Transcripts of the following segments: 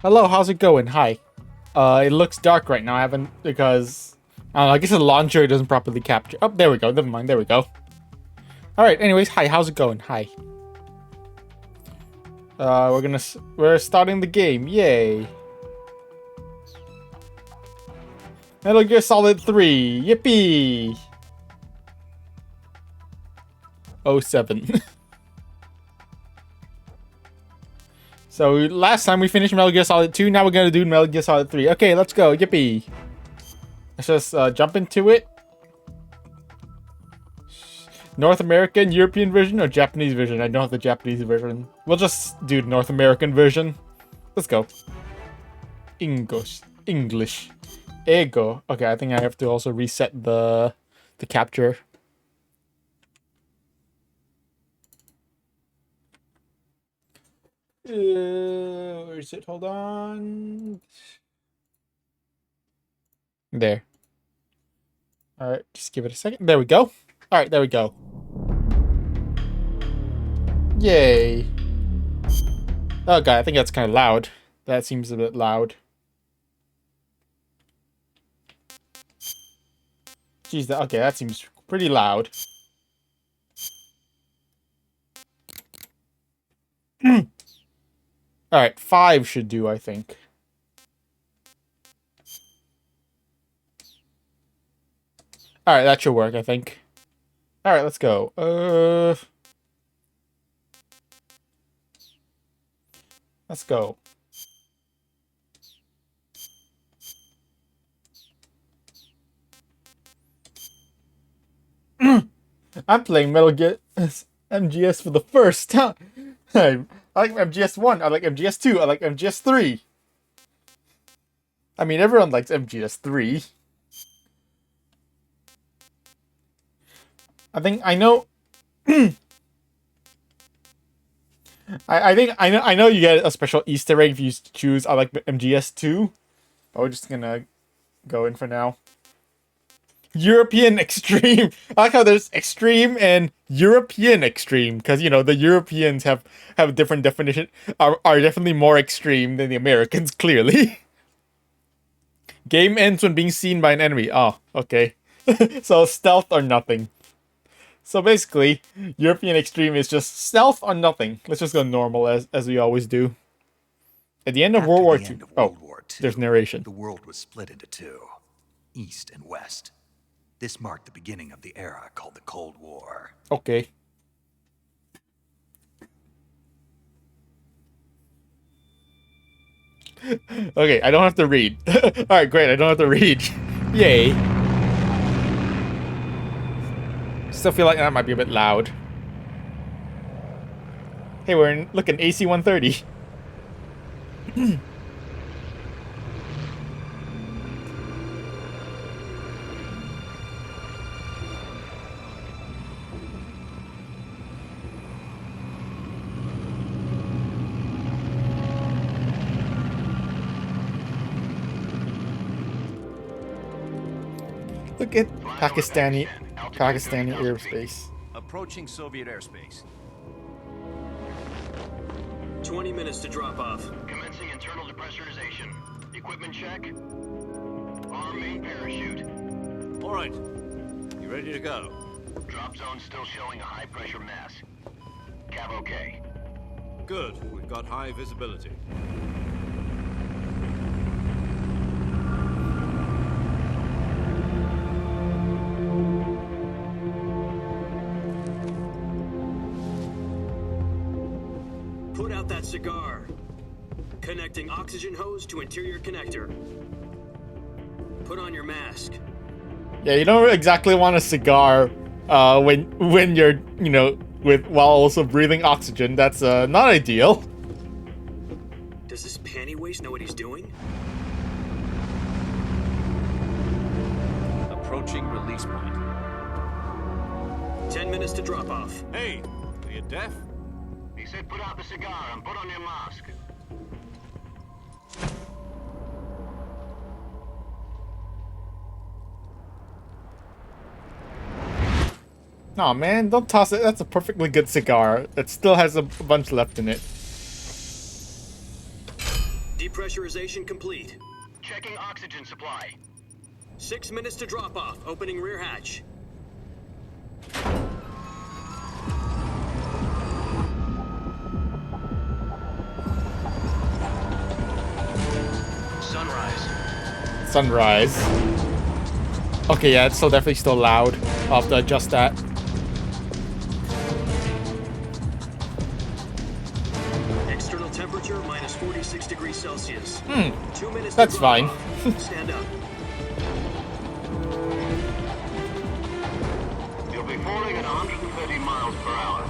Hello, how's it going? Hi. It looks dark right now. I haven't because I don't know, I guess the launcher doesn't properly capture. Oh, there we go. Never mind. There we go. All right. Anyways, hi. How's it going? Hi. We're starting the game. Yay! Metal Gear Solid 3. Yippee! Oh 07. So last time we finished Metal Gear Solid 2. Now we're gonna do Metal Gear Solid 3. Okay, let's go. Yippee! Let's just jump into it. North American, European version, or Japanese version? I don't have the Japanese version. We'll just do the North American version. Let's go. English. English. Ego. Okay, I think I have to also reset the capture. Where is it? Hold on. There. Alright, just give it a second. There we go. Alright, there we go. Yay. Oh god, I think that's kind of loud. That seems a bit loud. Jeez, okay, that seems pretty loud. Alright, 5 should do, I think. Alright, that should work, I think. Alright, let's go. Let's go. I'm playing Metal Gear MGS for the first time. I like MGS 1, I like MGS 2, I like MGS 3. I mean, everyone likes MGS 3. I think I know. I know you get a special Easter egg if you choose I like MGS 2. But we're just gonna go in for now. European Extreme. I like how there's Extreme and European Extreme, because you know the Europeans have a different definition. Are definitely more extreme than the Americans, clearly. Game ends when being seen by an enemy. Oh, okay. So stealth or nothing. So basically, European Extreme is just stealth or nothing. Let's just go normal as we always do. At the end of World War II. There's narration. The world was split into two, East and West. This marked the beginning of the era called the Cold War. Okay. Okay, I don't have to read. Alright, great, I don't have to read. Yay. Still feel like that might be a bit loud. Hey, we're in, look, an AC-130. Look at Pakistani airspace. Approaching Soviet airspace. 20 minutes to drop off. Commencing internal depressurization. Equipment check. Arm main parachute. All right. You ready to go? Drop zone still showing a high pressure mass. Cav okay. Good. We've got high visibility. Put out that cigar. Connecting oxygen hose to interior connector. Put on your mask. Yeah, you don't exactly want a cigar when you're, you know, while also breathing oxygen. That's not ideal. Does this panty waste know what he's doing? Approaching release point. 10 minutes to drop off. Hey, are you deaf? He said put out the cigar and put on your mask. Aw, man, don't toss it. That's a perfectly good cigar. It still has a bunch left in it. Depressurization complete. Checking oxygen supply. 6 minutes to drop off. Opening rear hatch. Sunrise. Sunrise. Okay, yeah, it's still definitely still loud. I'll have to adjust that. External temperature minus 46 degrees Celsius. 2 minutes to That's drop fine. off. Stand up. You'll be falling at 130 miles per hour.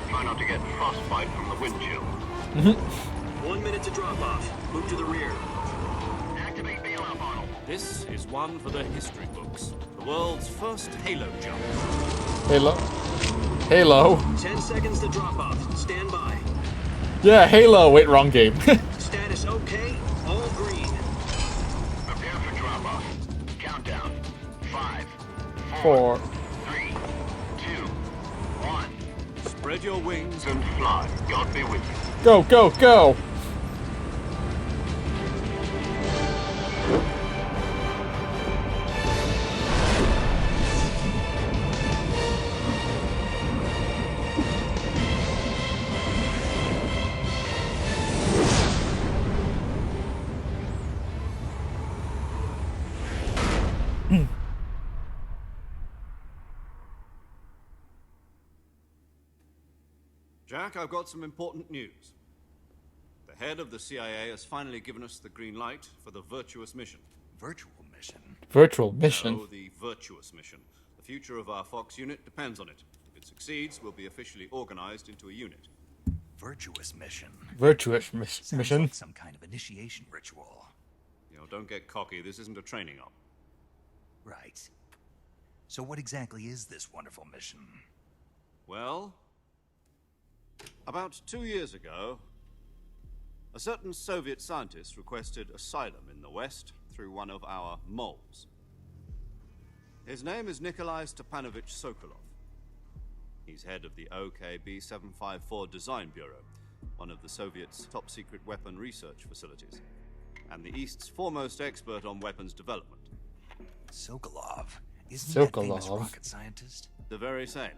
Try not to get frostbite from the wind chill. 1 minute to drop off. Move to the rear. Activate bailout model. This is one for the history books. The world's first Halo jump. Halo. Halo. 10 seconds to drop off. Stand by. Yeah, Halo. Wait, wrong game. Status okay. All green. Prepare for drop-off. Countdown. 5, 4. 3, 2, 1. Spread your wings and And fly. God be with you. Go, go, go. Jack, I've got some important news. The head of the CIA has finally given us the green light for the virtuous mission. Virtual mission. Virtual mission. No, the virtuous mission. The future of our Fox unit depends on it. If it succeeds, we'll be officially organized into a unit. Virtuous mission. Virtuous Sounds mission. like some kind of initiation ritual. You know, don't get cocky. This isn't a training op. Right. So what exactly is this wonderful mission? Well, about 2 years ago, a certain Soviet scientist requested asylum in the West through one of our moles. His name is Nikolai Stepanovich Sokolov. He's head of the OKB 754 Design Bureau, one of the Soviets' top-secret weapon research facilities, and the East's foremost expert on weapons development. Sokolov. Isn't he that famous Sokolov. rocket scientist? The very same.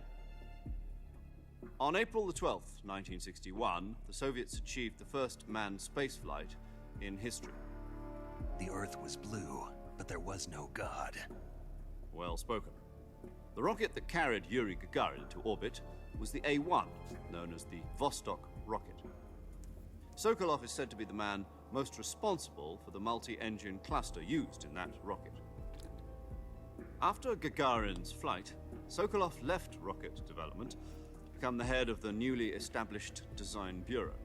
On April the 12th, 1961, the Soviets achieved the first manned spaceflight in history. The Earth was blue, but there was no God. Well spoken. The rocket that carried Yuri Gagarin to orbit was the A-1, known as the Vostok rocket. Sokolov is said to be the man most responsible for the multi-engine cluster used in that rocket. After Gagarin's flight, Sokolov left rocket development to become the head of the newly established Design Bureau.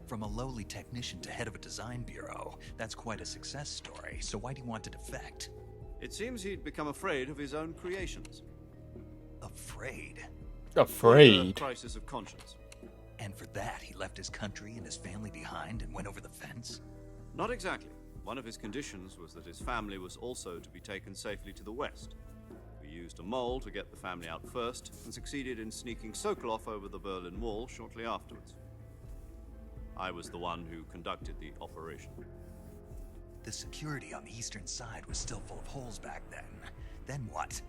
From a lowly technician to head of a design bureau, that's quite a success story. So why do you want to defect? It seems he'd become afraid of his own creations. Afraid. Afraid. A crisis of conscience. And for that, he left his country and his family behind and went over the fence? Not exactly. One of his conditions was that his family was also to be taken safely to the west. We used a mole to get the family out first and succeeded in sneaking Sokolov over the Berlin Wall shortly afterwards. I was the one who conducted the operation. The security on the eastern side was still full of holes back then. Then what?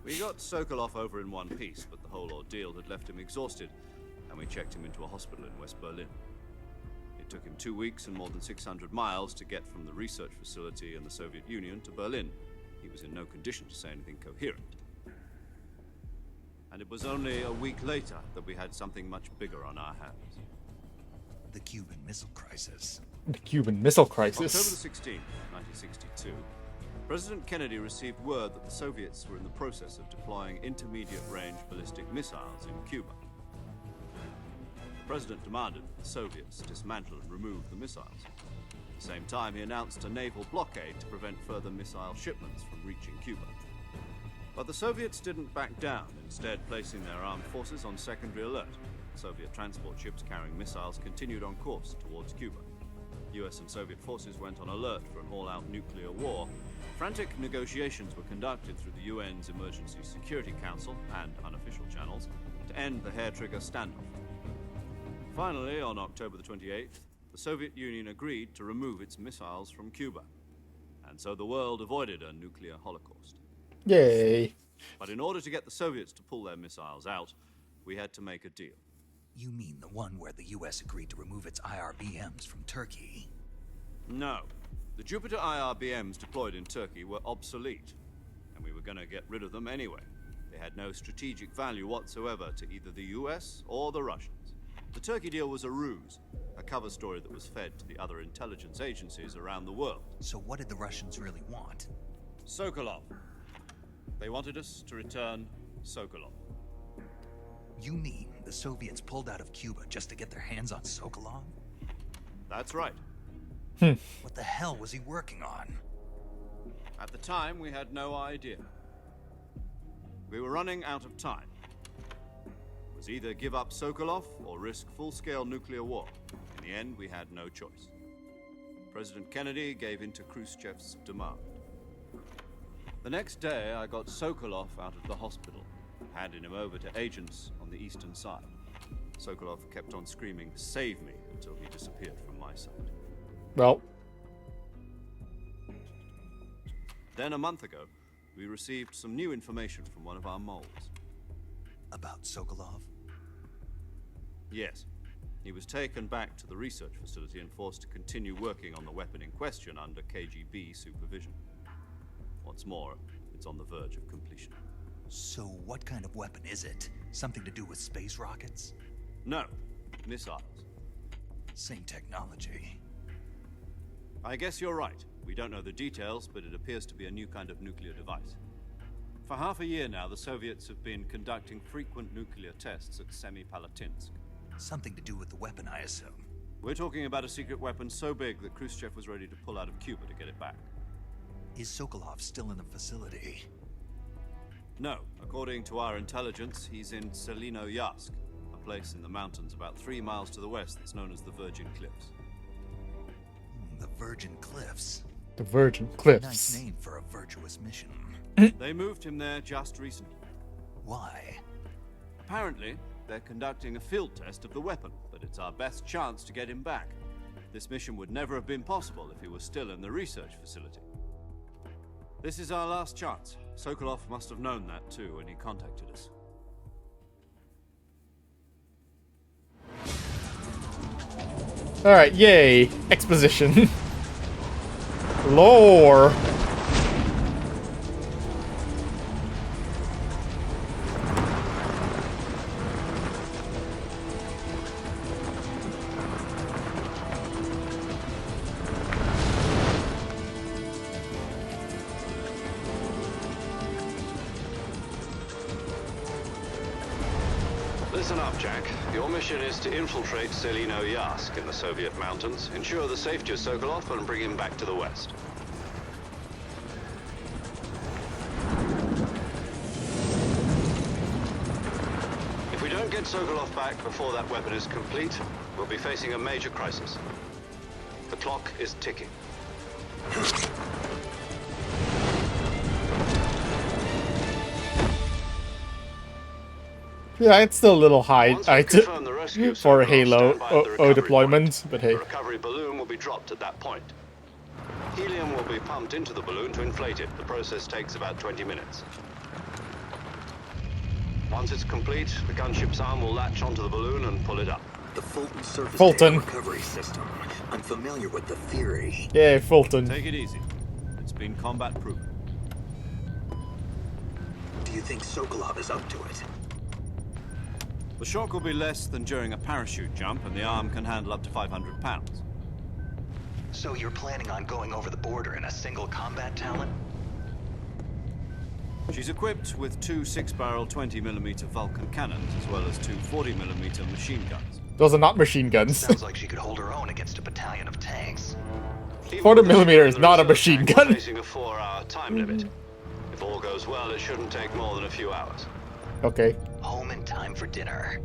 We got Sokolov over in one piece, but the whole ordeal had left him exhausted, and we checked him into a hospital in West Berlin. It took him 2 weeks and more than 600 miles to get from the research facility in the Soviet Union to Berlin. He was in no condition to say anything coherent. And it was only a week later that we had something much bigger on our hands. The Cuban Missile Crisis. The Cuban Missile October the Crisis. 16th, 1962, President Kennedy received word that the Soviets were in the process of deploying intermediate-range ballistic missiles in Cuba. The President demanded that the Soviets dismantle and remove the missiles. At the same time, he announced a naval blockade to prevent further missile shipments from reaching Cuba. But the Soviets didn't back down, instead placing their armed forces on secondary alert. Soviet transport ships carrying missiles continued on course towards Cuba. US and Soviet forces went on alert for an all-out nuclear war. Frantic negotiations were conducted through the UN's Emergency Security Council and unofficial channels to end the hair-trigger standoff. Finally, on October the 28th, the Soviet Union agreed to remove its missiles from Cuba, and so the world avoided a nuclear holocaust. Yay. But in order to get the Soviets to pull their missiles out, we had to make a deal. You mean the one where the US agreed to remove its IRBMs from Turkey? No. The Jupiter IRBMs deployed in Turkey were obsolete, and we were going to get rid of them anyway. They had no strategic value whatsoever to either the US or the Russians. The Turkey deal was a ruse, a cover story that was fed to the other intelligence agencies around the world. So what did the Russians really want? Sokolov. They wanted us to return Sokolov. You mean the Soviets pulled out of Cuba just to get their hands on Sokolov? That's right. What the hell was he working on? At the time, we had no idea. We were running out of time. It was either give up Sokolov or risk full-scale nuclear war. In the end, we had no choice. President Kennedy gave in to Khrushchev's demand. The next day, I got Sokolov out of the hospital, handed him over to agents on the eastern side. Sokolov kept on screaming, "Save me," until he disappeared from my sight. Well, Then a month ago, we received some new information from one of our moles. About Sokolov? Yes. He was taken back to the research facility and forced to continue working on the weapon in question under KGB supervision. What's more, it's on the verge of completion. So what kind of weapon is it? Something to do with space rockets? No, missiles. Same technology. I guess you're right. We don't know the details, but it appears to be a new kind of nuclear device. For half a year now, the Soviets have been conducting frequent nuclear tests at Semipalatinsk. Something to do with the weapon, I assume. We're talking about a secret weapon so big that Khrushchev was ready to pull out of Cuba to get it back. Is Sokolov still in the facility? No, according to our intelligence, he's in Selino-Yarsk, a place in the mountains about 3 miles to the west that's known as the Virgin Cliffs. The Virgin Cliffs. the Virgin Nice Cliffs. name for a virtuous mission. They moved him there just recently. Why? Apparently, they're conducting a field test of the weapon, but it's our best chance to get him back. This mission would never have been possible if he was still in the research facility. This is our last chance. Sokolov must have known that too when he contacted us. Alright, yay. Exposition. Lore. Listen up, Jack. Your mission is to infiltrate Selino-Yarsk in the Soviet mountains, ensure the safety of Sokolov, and bring him back to the west. If we don't get Sokolov back before that weapon is complete, we'll be facing a major crisis. The clock is ticking. Yeah, it's still a little high Once we confirm the rescue of for Sokolov, Halo stand by at the O recovery deployment, point. but hey. The recovery balloon will be dropped at that point. Helium will be pumped into the balloon to inflate it. The process takes about 20 minutes. Once it's complete, the gunship's arm will latch onto the balloon and pull it up. The Fulton surface Fulton. data recovery system. I'm familiar with the theory. Yay, Fulton. Take it easy. It's been combat proven. Do you think Sokolov is up to it? The shock will be less than during a parachute jump, and the arm can handle up to 500 pounds. So you're planning on going over the border in a single combat talent? She's equipped with 2 6-barrel 20mm Vulcan cannons, as well as 2 40mm machine guns. Those are not machine guns. Sounds like she could hold her own against a battalion of tanks. Even 40 with the millimeter ship is not a and the machine reserve tank, gun. we're facing a 4-hour time limit. If all goes well, it shouldn't take more than a few hours. Okay. Home in time for dinner.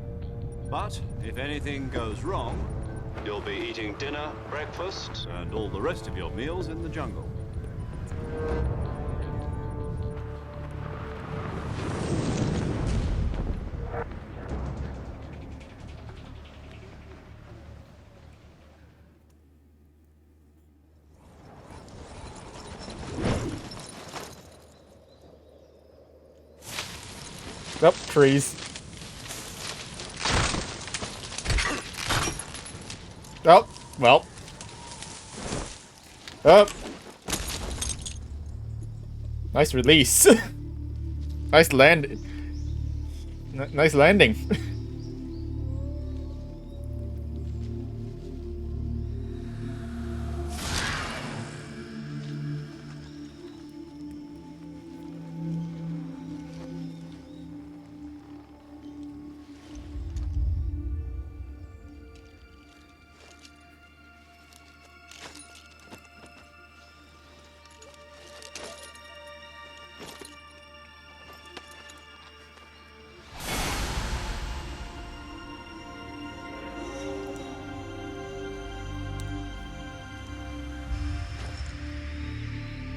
But if anything goes wrong, you'll be eating dinner, breakfast, and all the rest of your meals in the jungle. Nope, trees. Oh, well. Oh. Nice release. Nice land. Nice landing.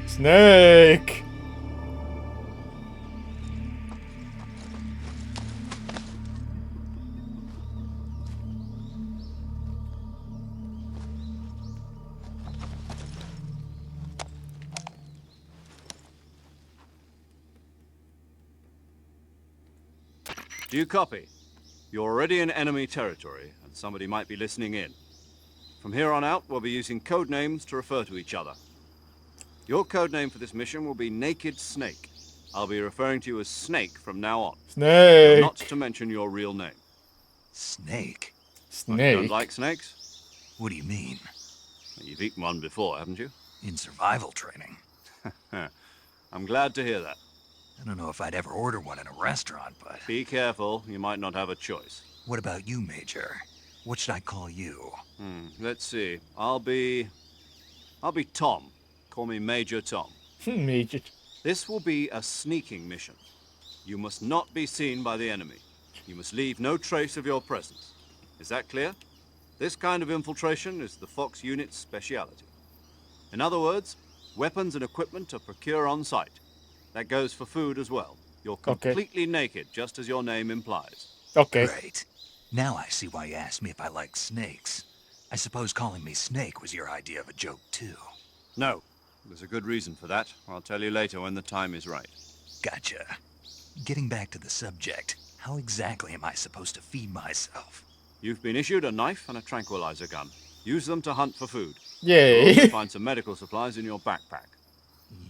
Snake! Do you copy? You're already in enemy territory, and somebody might be listening in. From here on out, we'll be using code names to refer to each other. Your code name for this mission will be Naked Snake. I'll be referring to you as Snake from now on. Snake! Not to mention your real name. Snake? Well, you don't Snake. like snakes? What do you mean? You've eaten one before, haven't you? In survival training? I'm glad to hear that. I don't know if I'd ever order one in a restaurant, but... Be careful, you might not have a choice. What about you, Major? What should I call you? Let's see. I'll be Tom. Call me Major Tom. Major. This will be a sneaking mission. You must not be seen by the enemy. You must leave no trace of your presence. Is that clear? This kind of infiltration is the Fox unit's speciality. In other words, weapons and equipment to procure on site. That goes for food as well. You're Okay. completely naked, just as your name implies. Okay. Great. Now I see why you asked me if I like snakes. I suppose calling me Snake was your idea of a joke, too. No, there's a good reason for that. I'll tell you later when the time is right. Gotcha. Getting back to the subject, how exactly am I supposed to feed myself? You've been issued a knife and a tranquilizer gun. Use them to hunt for food. Yay. Also find some medical supplies in your backpack.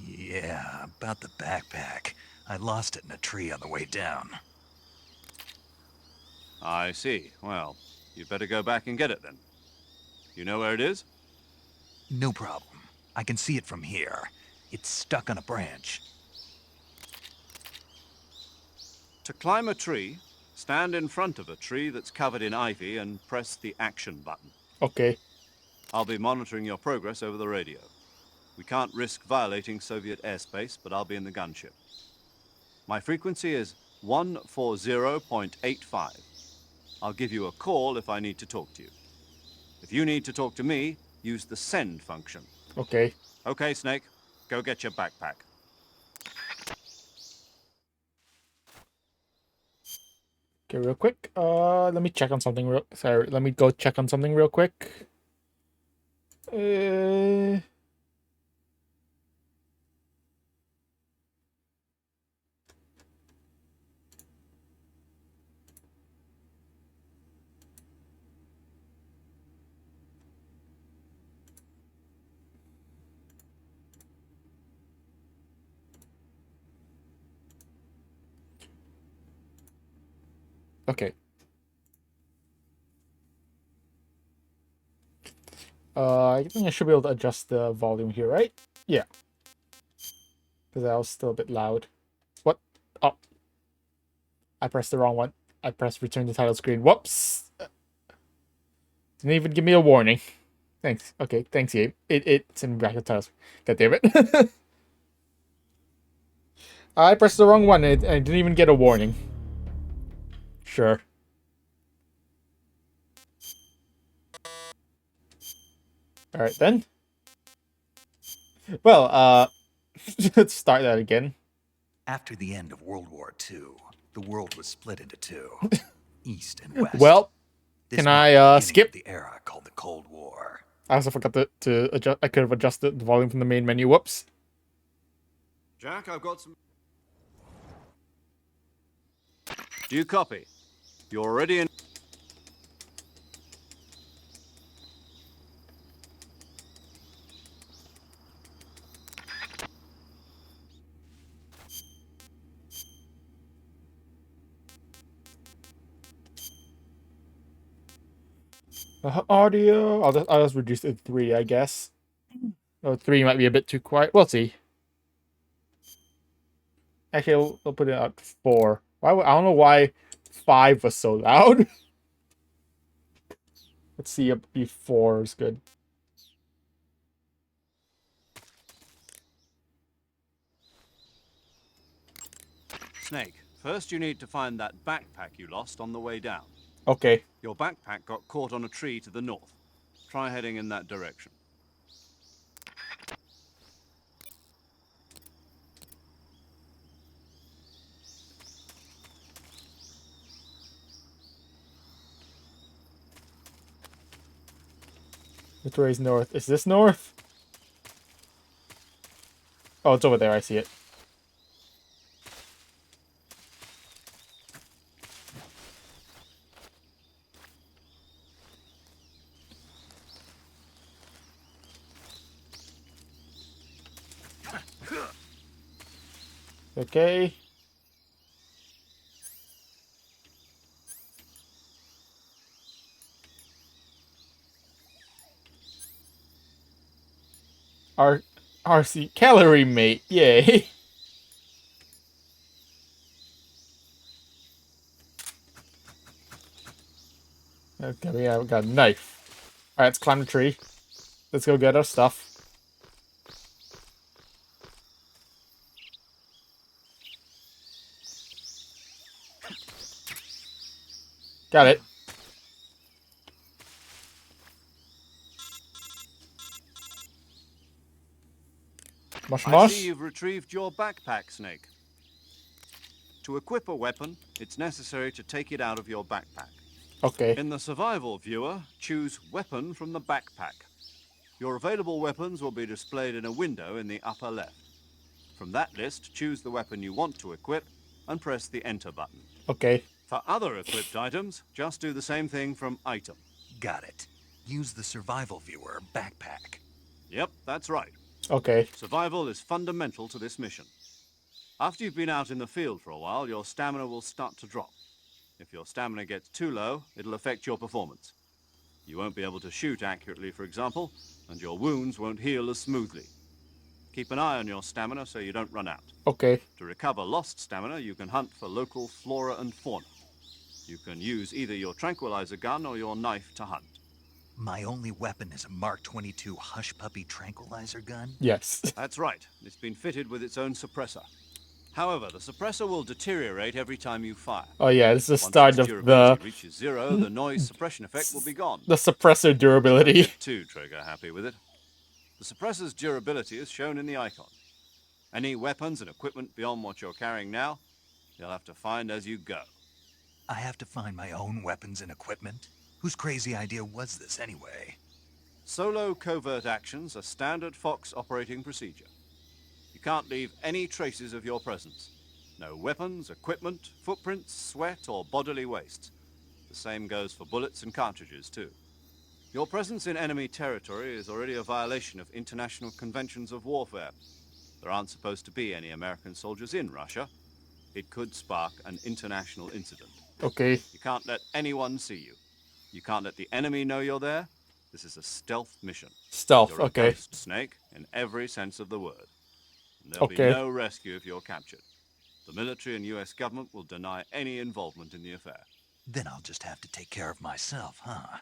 Yeah, about the backpack. I lost it in a tree on the way down. I see. Well, you'd better go back and get it then. You know where it is? No problem. I can see it from here. It's stuck on a branch. To climb a tree, stand in front of a tree that's covered in ivy and press the action button. Okay. I'll be monitoring your progress over the radio. We can't risk violating Soviet airspace, but I'll be in the gunship. My frequency is 140.85. I'll give you a call if I need to talk to you. If you need to talk to me, use the send function. Okay. Okay, Snake, go get your backpack. Okay, real quick. Let me check on something real. Sorry, let me go check on something real quick. Okay. I think I should be able to adjust the volume here, right? Yeah. Because that was still a bit loud. What? Oh. I pressed the wrong one. I pressed return to title screen. Whoops. Didn't even give me a warning. Thanks. Okay, thanks, Gabe. It's in bracket titles. God damn it. I pressed the wrong one and I didn't even get a warning. Sure. Alright then. Well, let's start that again. After the end of World War II, the world was split into two, East and West. Well, This can marked I, the beginning of skip? the era called the Cold War. I also forgot to adjust. I could have adjusted the volume from the main menu. Whoops. Jack, I've got some... Do you copy? You're already in. Audio. I'll just reduce it to 3, I guess. Oh, 3 might be a bit too quiet. We'll see. Actually, we'll put it at 4. I don't know why 5 was so loud. Let's see if 4 is good. Snake, first you need to find that backpack you lost on the way down. Okay. Your backpack got caught on a tree to the north. Try heading in that direction. Which way is north? Is this north? Oh, it's over there. I see it. Okay. RC calorie mate. Yay. Okay, we got a knife. Alright, let's climb the tree. Let's go get our stuff. Got it. Mush I mush. see you've retrieved your backpack, Snake. To equip a weapon, it's necessary to take it out of your backpack. Okay. In the survival viewer, choose Weapon from the backpack. Your available weapons will be displayed in a window in the upper left. From that list, choose the weapon you want to equip and press the Enter button. Okay. For other equipped items, just do the same thing from Item. Got it. Use the survival viewer backpack. Yep, that's right. Okay. Survival is fundamental to this mission. After you've been out in the field for a while, your stamina will start to drop. If your stamina gets too low, it'll affect your performance. You won't be able to shoot accurately, for example, and your wounds won't heal as smoothly. Keep an eye on your stamina so you don't run out. Okay. To recover lost stamina, you can hunt for local flora and fauna. You can use either your tranquilizer gun or your knife to hunt. My only weapon is a Mark 22 Hush Puppy tranquilizer gun? Yes. That's right. It's been fitted with its own suppressor. However, the suppressor will deteriorate every time you fire. Oh yeah, this is the Once start its of durability the reaches 0, the noise suppression effect will be gone. suppressor durability. Get too trigger happy with it. The suppressor's durability is shown in the icon. Any weapons and equipment beyond what you're carrying now, you'll have to find as you go. I have to find my own weapons and equipment? Whose crazy idea was this anyway? Solo covert actions are standard Fox operating procedure. You can't leave any traces of your presence. No weapons, equipment, footprints, sweat, or bodily waste. The same goes for bullets and cartridges, too. Your presence in enemy territory is already a violation of international conventions of warfare. There aren't supposed to be any American soldiers in Russia. It could spark an international incident. Okay. You can't let anyone see you. You can't let the enemy know you're there. This is a stealth mission. Stealth. You're a Okay. ghost, Snake, in every sense of the word. And there'll Okay. be no rescue if you're captured. The military and US government will deny any involvement in the affair. Then I'll just have to take care of myself, huh?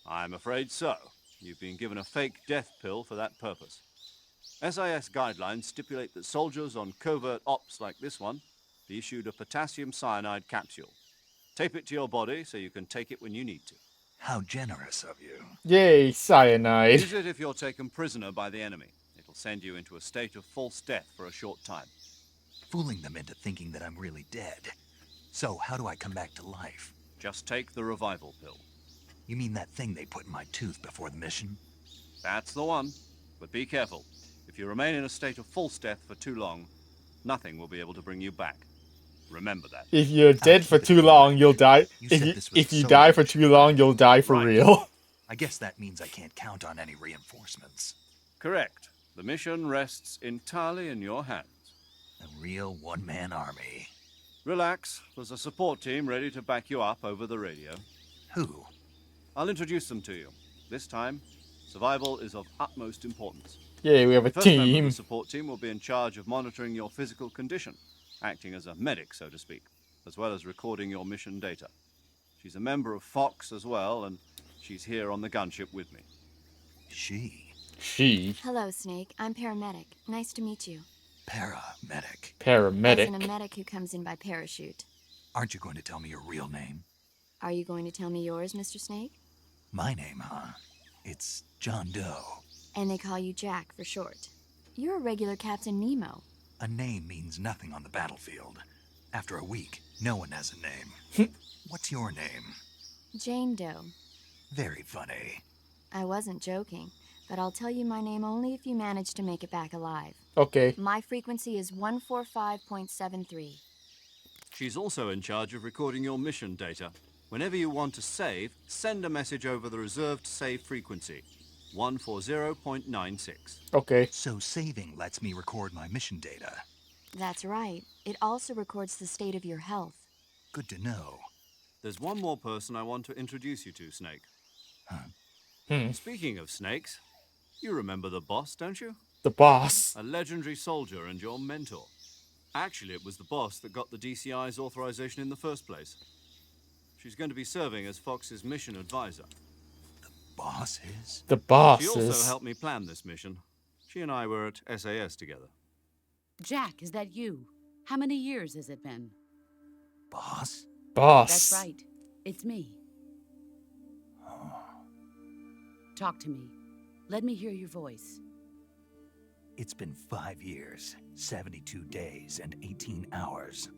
I'm afraid so. You've been given a fake death pill for that purpose. SIS guidelines stipulate that soldiers on covert ops like this one be issued a potassium cyanide capsule. Tape it to your body so you can take it when you need to. How generous of you. Yay, cyanide. Use it if you're taken prisoner by the enemy. It'll send you into a state of false death for a short time. Fooling them into thinking that I'm really dead. So, how do I come back to life? Just take the revival pill. You mean that thing they put in my tooth before the mission? That's the one. But be careful. If you remain in a state of false death for too long, nothing will be able to bring you back. Remember that. If you're dead for keep it too in long, mind. you'll die. You If said you, this was if you so die for late. too long, you'll die for Right. real. I guess that means I can't count on any reinforcements. Correct. The mission rests entirely in your hands. A real one-man army. Relax. There's a support team ready to back you up over the radio. Who? I'll introduce them to you. This time, survival is of utmost importance. Yeah, we have a The first member of team. the support team will be in charge of monitoring your physical condition, acting as a medic, so to speak, as well as recording your mission data. She's a member of Fox as well, and she's here on the gunship with me. She. She. Hello, Snake. I'm paramedic. Nice to meet you. Paramedic. As in a Paramedic. medic who comes in by parachute. Aren't you going to tell me your real name? Are you going to tell me yours, Mr. Snake? My name, huh? It's John Doe. And they call you Jack for short. You're a regular Captain Nemo. A name means nothing on the battlefield. After a week, no one has a name. What's your name? Jane Doe. Very funny. I wasn't joking, but I'll tell you my name only if you manage to make it back alive. Okay. My frequency is 145.73. She's also in charge of recording your mission data. Whenever you want to save, send a message over the reserved save frequency, 140.96. Okay. So saving lets me record my mission data. That's right. It also records the state of your health. Good to know. There's one more person I want to introduce you to, Snake. Speaking of snakes, you remember the boss, don't you? The boss. A legendary soldier and your mentor. Actually, it was the boss that got the DCI's authorization in the first place. She's going to be serving as Fox's mission advisor. Boss is? The boss She also is. helped me plan this mission. She and I were at SAS together. Jack, is that you? How many years has it been? Boss? Boss. That's right. It's me. Talk to me. Let me hear your voice. It's been 5 years, 72 days, and 18 hours.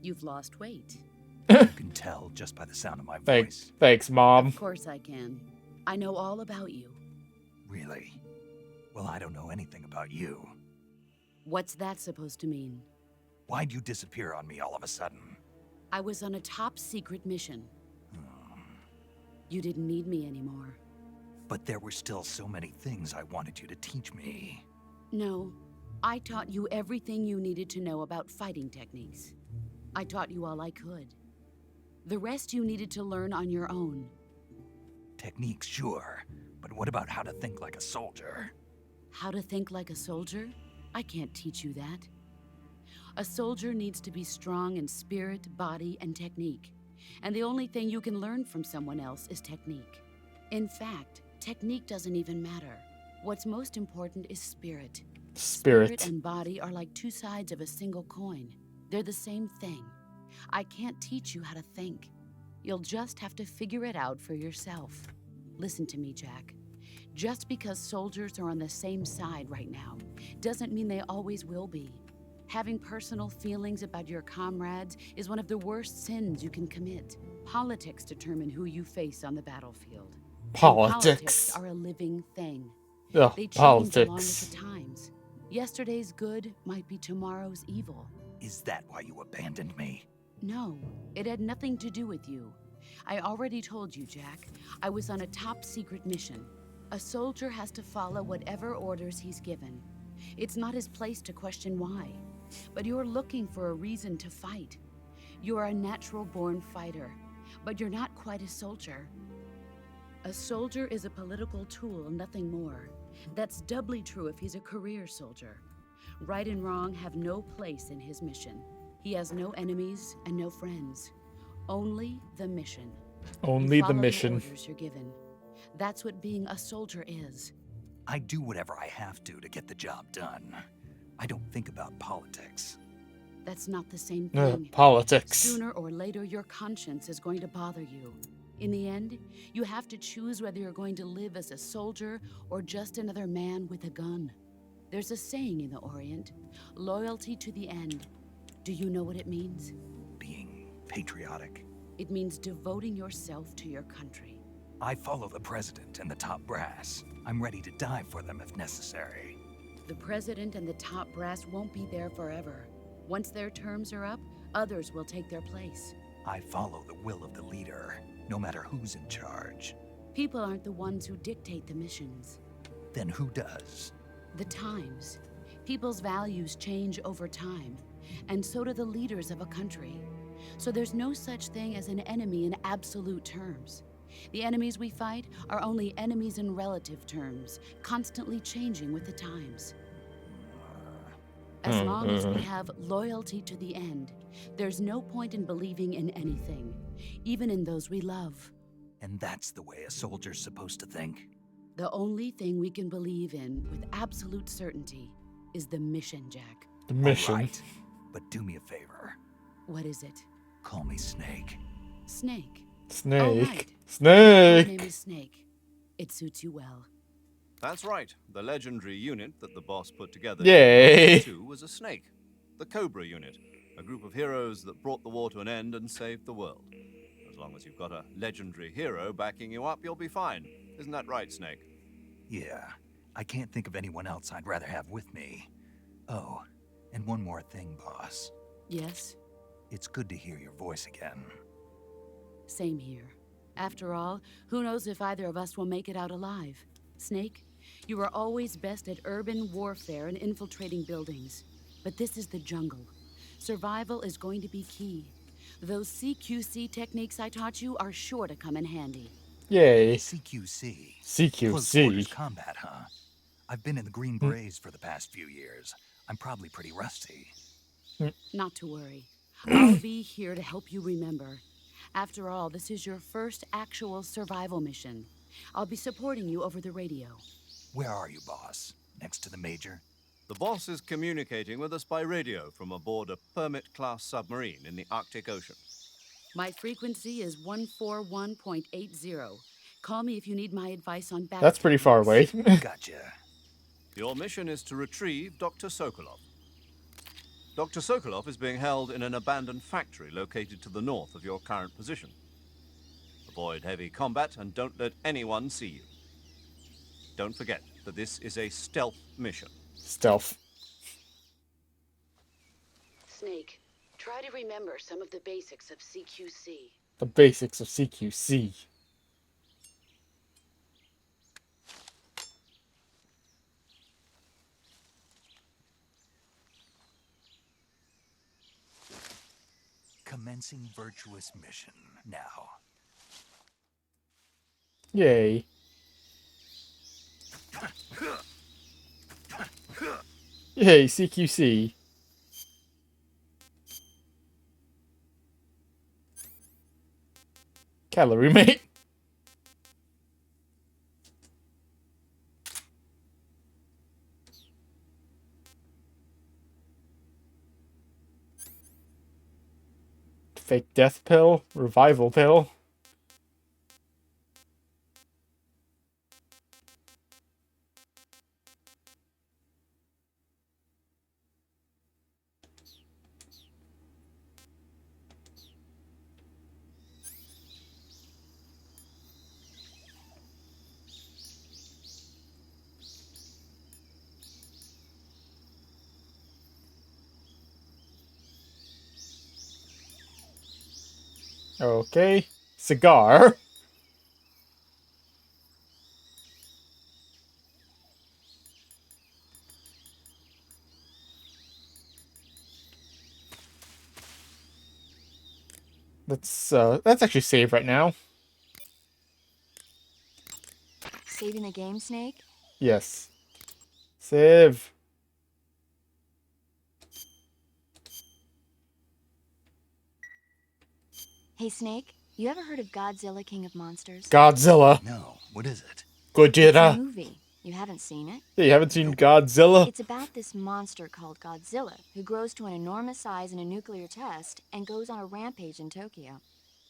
You've lost weight. You can tell just by the sound of my Thanks, voice. thanks, Mom. Of course I can. I know all about you. Really? Well, I don't know anything about you. What's that supposed to mean? Why'd you disappear on me all of a sudden? I was on a top secret mission. You didn't need me anymore. But there were still so many things I wanted you to teach me. No, I taught you everything you needed to know about fighting techniques. I taught you all I could. The rest you needed to learn on your own. Techniques, sure. But what about how to think like a soldier? How to think like a soldier? I can't teach you that. A soldier needs to be strong in spirit, body, and technique. And the only thing you can learn from someone else is technique. In fact, technique doesn't even matter. What's most important is spirit. Spirit. And body are like two sides of a single coin. They're the same thing. I can't teach you how to think. You'll just have to figure it out for yourself. Listen to me, Jack. Just because soldiers are on the same side right now doesn't mean they always will be. Having personal feelings about your comrades is one of the worst sins you can commit. Politics determine who you face on the battlefield. And Politics. are a living thing. Ugh, They change along with politics. the times. Yesterday's good might be tomorrow's evil. Is that why you abandoned me? No, it had nothing to do with you. I already told you, Jack. I was on a top secret mission. A soldier has to follow whatever orders he's given. It's not his place to question why. But you're looking for a reason to fight. You are a natural-born fighter, but you're not quite a soldier. A soldier is a political tool, nothing more. That's doubly true if he's a career soldier. Right and wrong have no place in his mission. He has no enemies and no friends. Only the mission. Only You the follow mission. orders you're given. That's what being a soldier is. I do whatever I have to get the job done. I don't think about politics. That's not the same thing. Politics. Sooner or later, your conscience is going to bother you. In the end, you have to choose whether you're going to live as a soldier or just another man with a gun. There's a saying in the Orient, loyalty to the end. Do you know what it means? Being patriotic. It means devoting yourself to your country. I follow the president and the top brass. I'm ready to die for them if necessary. The president and the top brass won't be there forever. Once their terms are up, Others will take their place. I follow the will of the leader, no matter who's in charge. People aren't the ones who dictate the missions. Then who does? The times. People's values change over time, and so do the leaders of a country. So there's no such thing as an enemy in absolute terms. The enemies we fight are only enemies in relative terms, constantly changing with the times. As long as we have loyalty to the end, there's no point in believing in anything, even in those we love. And that's the way a soldier's supposed to think? The only thing we can believe in with absolute certainty is the mission, Jack. The mission. All right, but do me a favor. What is it? Call me Snake. Snake. Snake. Oh, right. My Snake. name is Snake. It suits you well. That's right. The legendary unit that the boss put together Yay. in 2 was a snake. The Cobra unit, a group of heroes that brought the war to an end and saved the world. As long as you've got a legendary hero backing you up, you'll be fine. Isn't that right, Snake? Yeah, I can't think of anyone else I'd rather have with me. Oh, and one more thing, boss. Yes? It's good to hear your voice again. Same here. After all, who knows if either of us will make it out alive? Snake, you are always best at urban warfare and infiltrating buildings. But this is the jungle. Survival is going to be key. Those CQC techniques I taught you are sure to come in handy. Yay. CQC. Close quarters CQC. combat, huh? I've been in the Green Berets for the past few years. I'm probably pretty rusty. Not to worry. I'll be here to help you remember. After all, this is your first actual survival mission. I'll be supporting you over the radio. Where are you, boss? Next to the Major? The boss is communicating with us by radio from aboard a Permit-class submarine in the Arctic Ocean. My frequency is 141.80. Call me if you need my advice on battle. That's pretty far away. Gotcha. Your mission is to retrieve Dr. Sokolov. Dr. Sokolov is being held in an abandoned factory located to the north of your current position. Avoid heavy combat and don't let anyone see you. Don't forget that this is a stealth mission. Stealth. Snake, try to remember some of the basics of CQC. The basics of CQC. Commencing virtuous mission now. Yay. Yay, CQC. Calorie mate. Fake death pill, revival pill. Okay. Cigar. That's actually saved right now. Saving the game, Snake? Yes. Save. Hey, Snake, you ever heard of Godzilla, King of Monsters? Godzilla. No, what is it? It's a Gojira. movie. You haven't seen it? Yeah, you haven't seen Godzilla? It's about this monster called Godzilla, who grows to an enormous size in a nuclear test and goes on a rampage in Tokyo.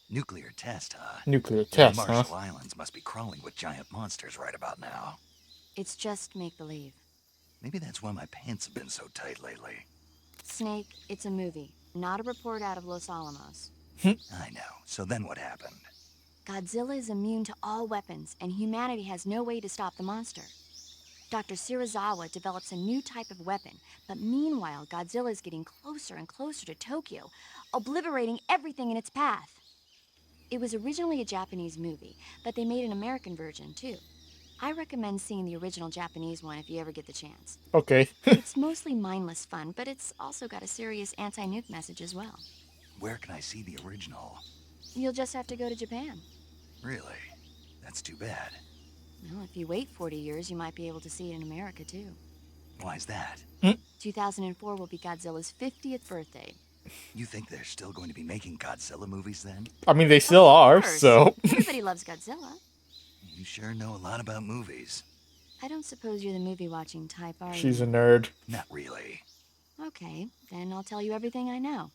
Nuclear test, huh? Nuclear The test, huh? Marshall Islands must be crawling with giant monsters right about now. It's just make-believe. Maybe that's why my pants have been so tight lately. Snake, it's a movie, not a report out of Los Alamos. I know. So then what happened? Godzilla is immune to all weapons, and humanity has no way to stop the monster. Dr. Shirazawa develops a new type of weapon, but meanwhile, Godzilla is getting closer and closer to Tokyo, obliterating everything in its path. It was originally a Japanese movie, but they made an American version too. I recommend seeing the original Japanese one if you ever get the chance. Okay. It's mostly mindless fun, but it's also got a serious anti-nuke message as well. Where can I see the original? You'll just have to go to Japan. Really? That's too bad. Well, if you wait 40 years, you might be able to see it in America too. Why's that? 2004 will be Godzilla's 50th birthday. You think they're still going to be making Godzilla movies then? I mean, they still are, course. so. Everybody loves Godzilla. You sure know a lot about movies. I don't suppose you're the movie-watching type, are you? She's a nerd. Not really. Okay, then I'll tell you everything I know.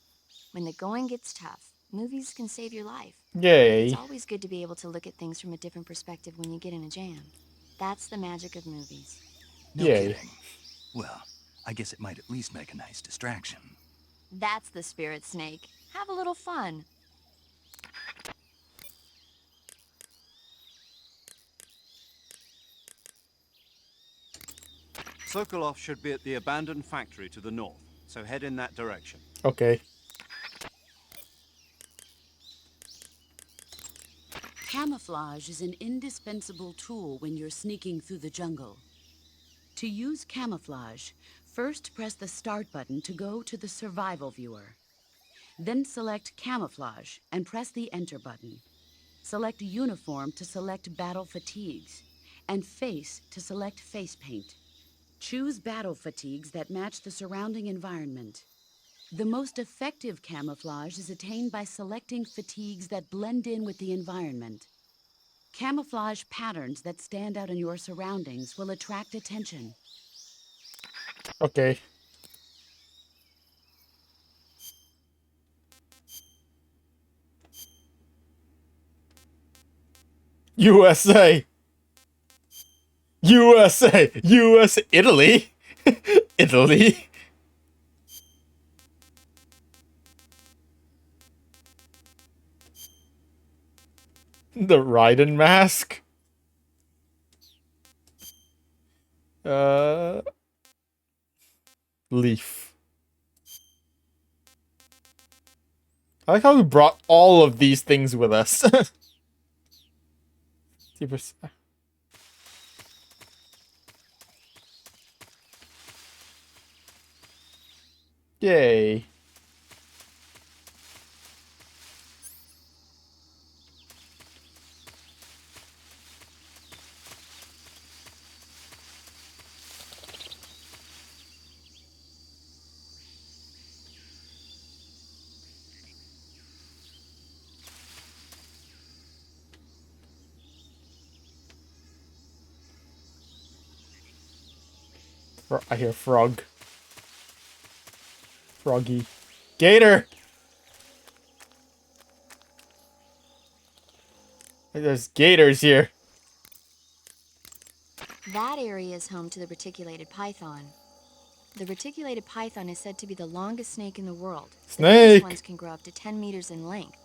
When the going gets tough, movies can save your life. Yay. It's always good to be able to look at things from a different perspective when you get in a jam. That's the magic of movies. No Yay. kidding. Well, I guess it might at least make a nice distraction. That's the spirit, Snake. Have a little fun. Sokolov should be at the abandoned factory to the north, so head in that direction. Okay. Camouflage is an indispensable tool when you're sneaking through the jungle. To use camouflage, first press the Start button to go to the Survival viewer. Then select Camouflage and press the Enter button. Select Uniform to select Battle Fatigues, and Face to select Face Paint. Choose battle fatigues that match the surrounding environment. The most effective camouflage is attained by selecting fatigues that blend in with the environment. Camouflage patterns that stand out in your surroundings will attract attention. Okay. USA. USA. US. Italy. Italy. The Raiden mask. Leaf. I like how we brought all of these things with us. 50%. Yay. I hear frog. Froggy. Gator! There's gators here. That area is home to the reticulated python. The reticulated python is said to be the longest snake in the world. The Snake! biggest ones can grow up to 10 meters in length.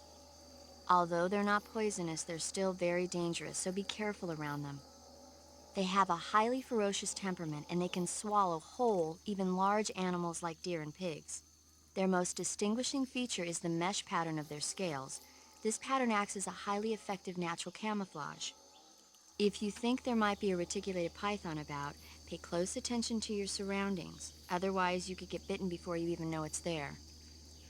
Although they're not poisonous, they're still very dangerous, so be careful around them. They have a highly ferocious temperament, and they can swallow whole, even large animals like deer and pigs. Their most distinguishing feature is the mesh pattern of their scales. This pattern acts as a highly effective natural camouflage. If you think there might be a reticulated python about, pay close attention to your surroundings. Otherwise, you could get bitten before you even know it's there.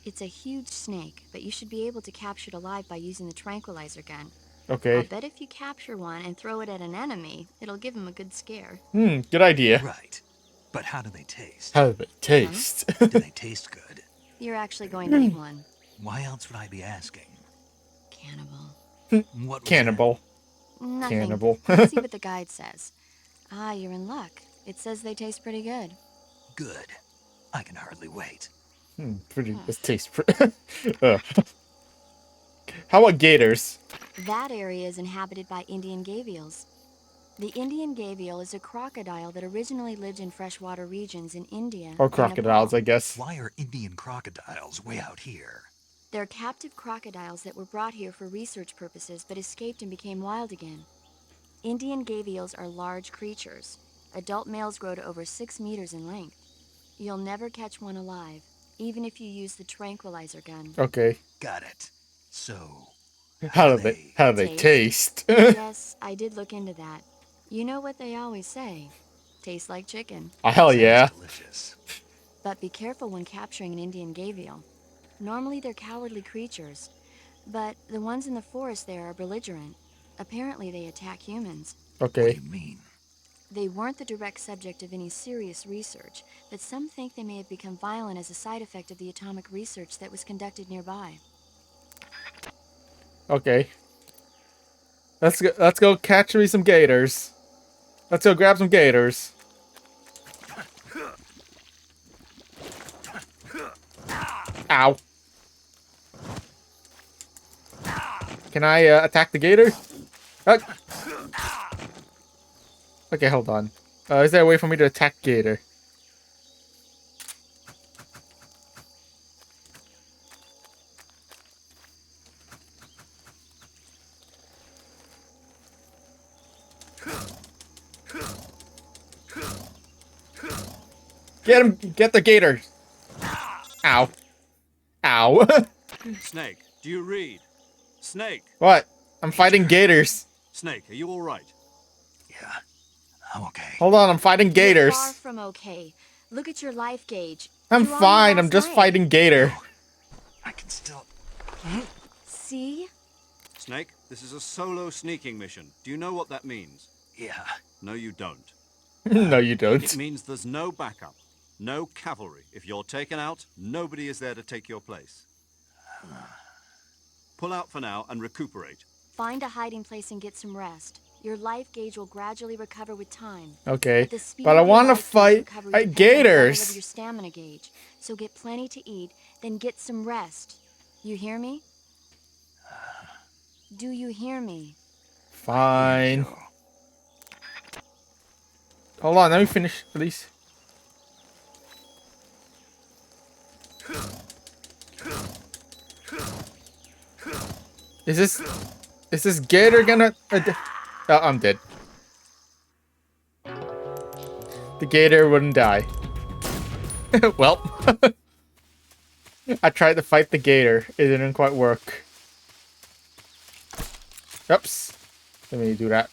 It's a huge snake, but you should be able to capture it alive by using the tranquilizer gun. I'll Okay. bet if you capture one and throw it at an enemy, it'll give him a good scare. Good idea. Right. But how do they taste? How does it taste? Do they taste good? You're actually going to eat one. Why else would I be asking? Cannibal. What was Cannibal. Nothing. Cannibal. Let's see what the guide says. Ah, you're in luck. It says they taste pretty good. that? Good. I can hardly wait. Pretty. This tastes pretty. How about gators? That area is inhabited by Indian gavials. The Indian gavial is a crocodile that originally lived in freshwater regions in India. Or and crocodiles, Nepal. I guess. Why are Indian crocodiles way out here? They're captive crocodiles that were brought here for research purposes but escaped and became wild again. Indian gavials are large creatures. Adult males grow to over 6 meters in length. You'll never catch one alive, even if you use the tranquilizer gun. Okay. Got it. So, How do they taste? Yes, I did look into that. You know what they always say. Tastes like chicken. Oh, hell sounds yeah. delicious. But be careful when capturing an Indian gavial. Normally they're cowardly creatures, but the ones in the forest there are belligerent. Apparently they attack humans. What do Okay. you mean? They weren't the direct subject of any serious research, but some think they may have become violent as a side effect of the atomic research that was conducted nearby. Okay. Let's go catch me some gators. Let's go grab some gators. Ow. Can I attack the gator? Okay, hold on. Is there a way for me to attack gator? Get him! Get the gator! Ow. Ow. Snake, do you read? Snake! What? I'm fighting gators. Snake, are you alright? Yeah, I'm okay. Hold on, I'm fighting You're gators. far from okay. Look at your life gauge. I'm You're on fine, your I'm last just leg. fighting gator. I can still... See? Snake, this is a solo sneaking mission. Do you know what that means? Yeah. No, you don't. No, you It don't. means there's no backup, no cavalry. If you're taken out, nobody is there to take your place. Pull out for now and recuperate. Find a hiding place and get some rest. Your life gauge will gradually recover with time. Okay. The speed But I of your want to life gauge fight recovery like depends on the level of gators. your stamina gauge. So get plenty to eat, then get some rest. You hear me? Do you hear me? Fine. Hold on, let me finish, please. Is this gator gonna... oh, I'm dead. The gator wouldn't die. Well. I tried to fight the gator. It didn't quite work. Oops. Let me do that.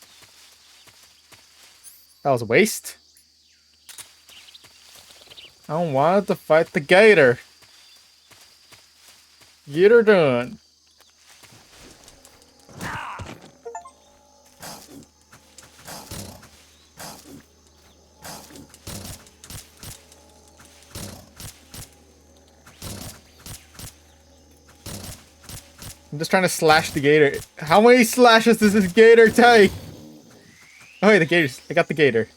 That was a waste. I wanted to fight the gator. Get her done. I'm just trying to slash the gator. How many slashes does this gator take? Oh, wait, the gators. I got the gator.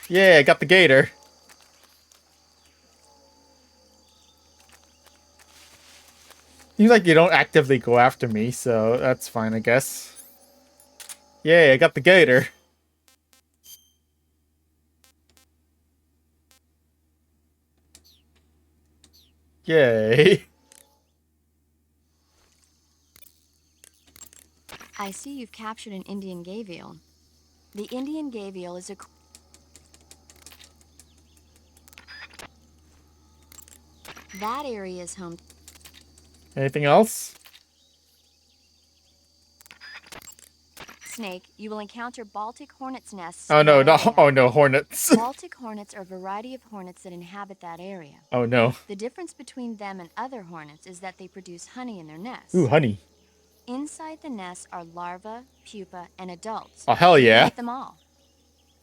Yeah, I got the gator. Seems like you don't actively go after me, so that's fine, I guess. Yeah, I got the gator. Yay. I see you've captured an Indian gavial. The Indian gavial is a... That area is home... Anything else? Snake, you will encounter Baltic hornets' nests. Oh in no, that no, area. oh no, hornets. Baltic hornets are a variety of hornets that inhabit that area. Oh no. The difference between them and other hornets is that they produce honey in their nests. Ooh, honey. Inside the nests are larvae, pupa, and adults. Oh, hell You yeah. eat them all.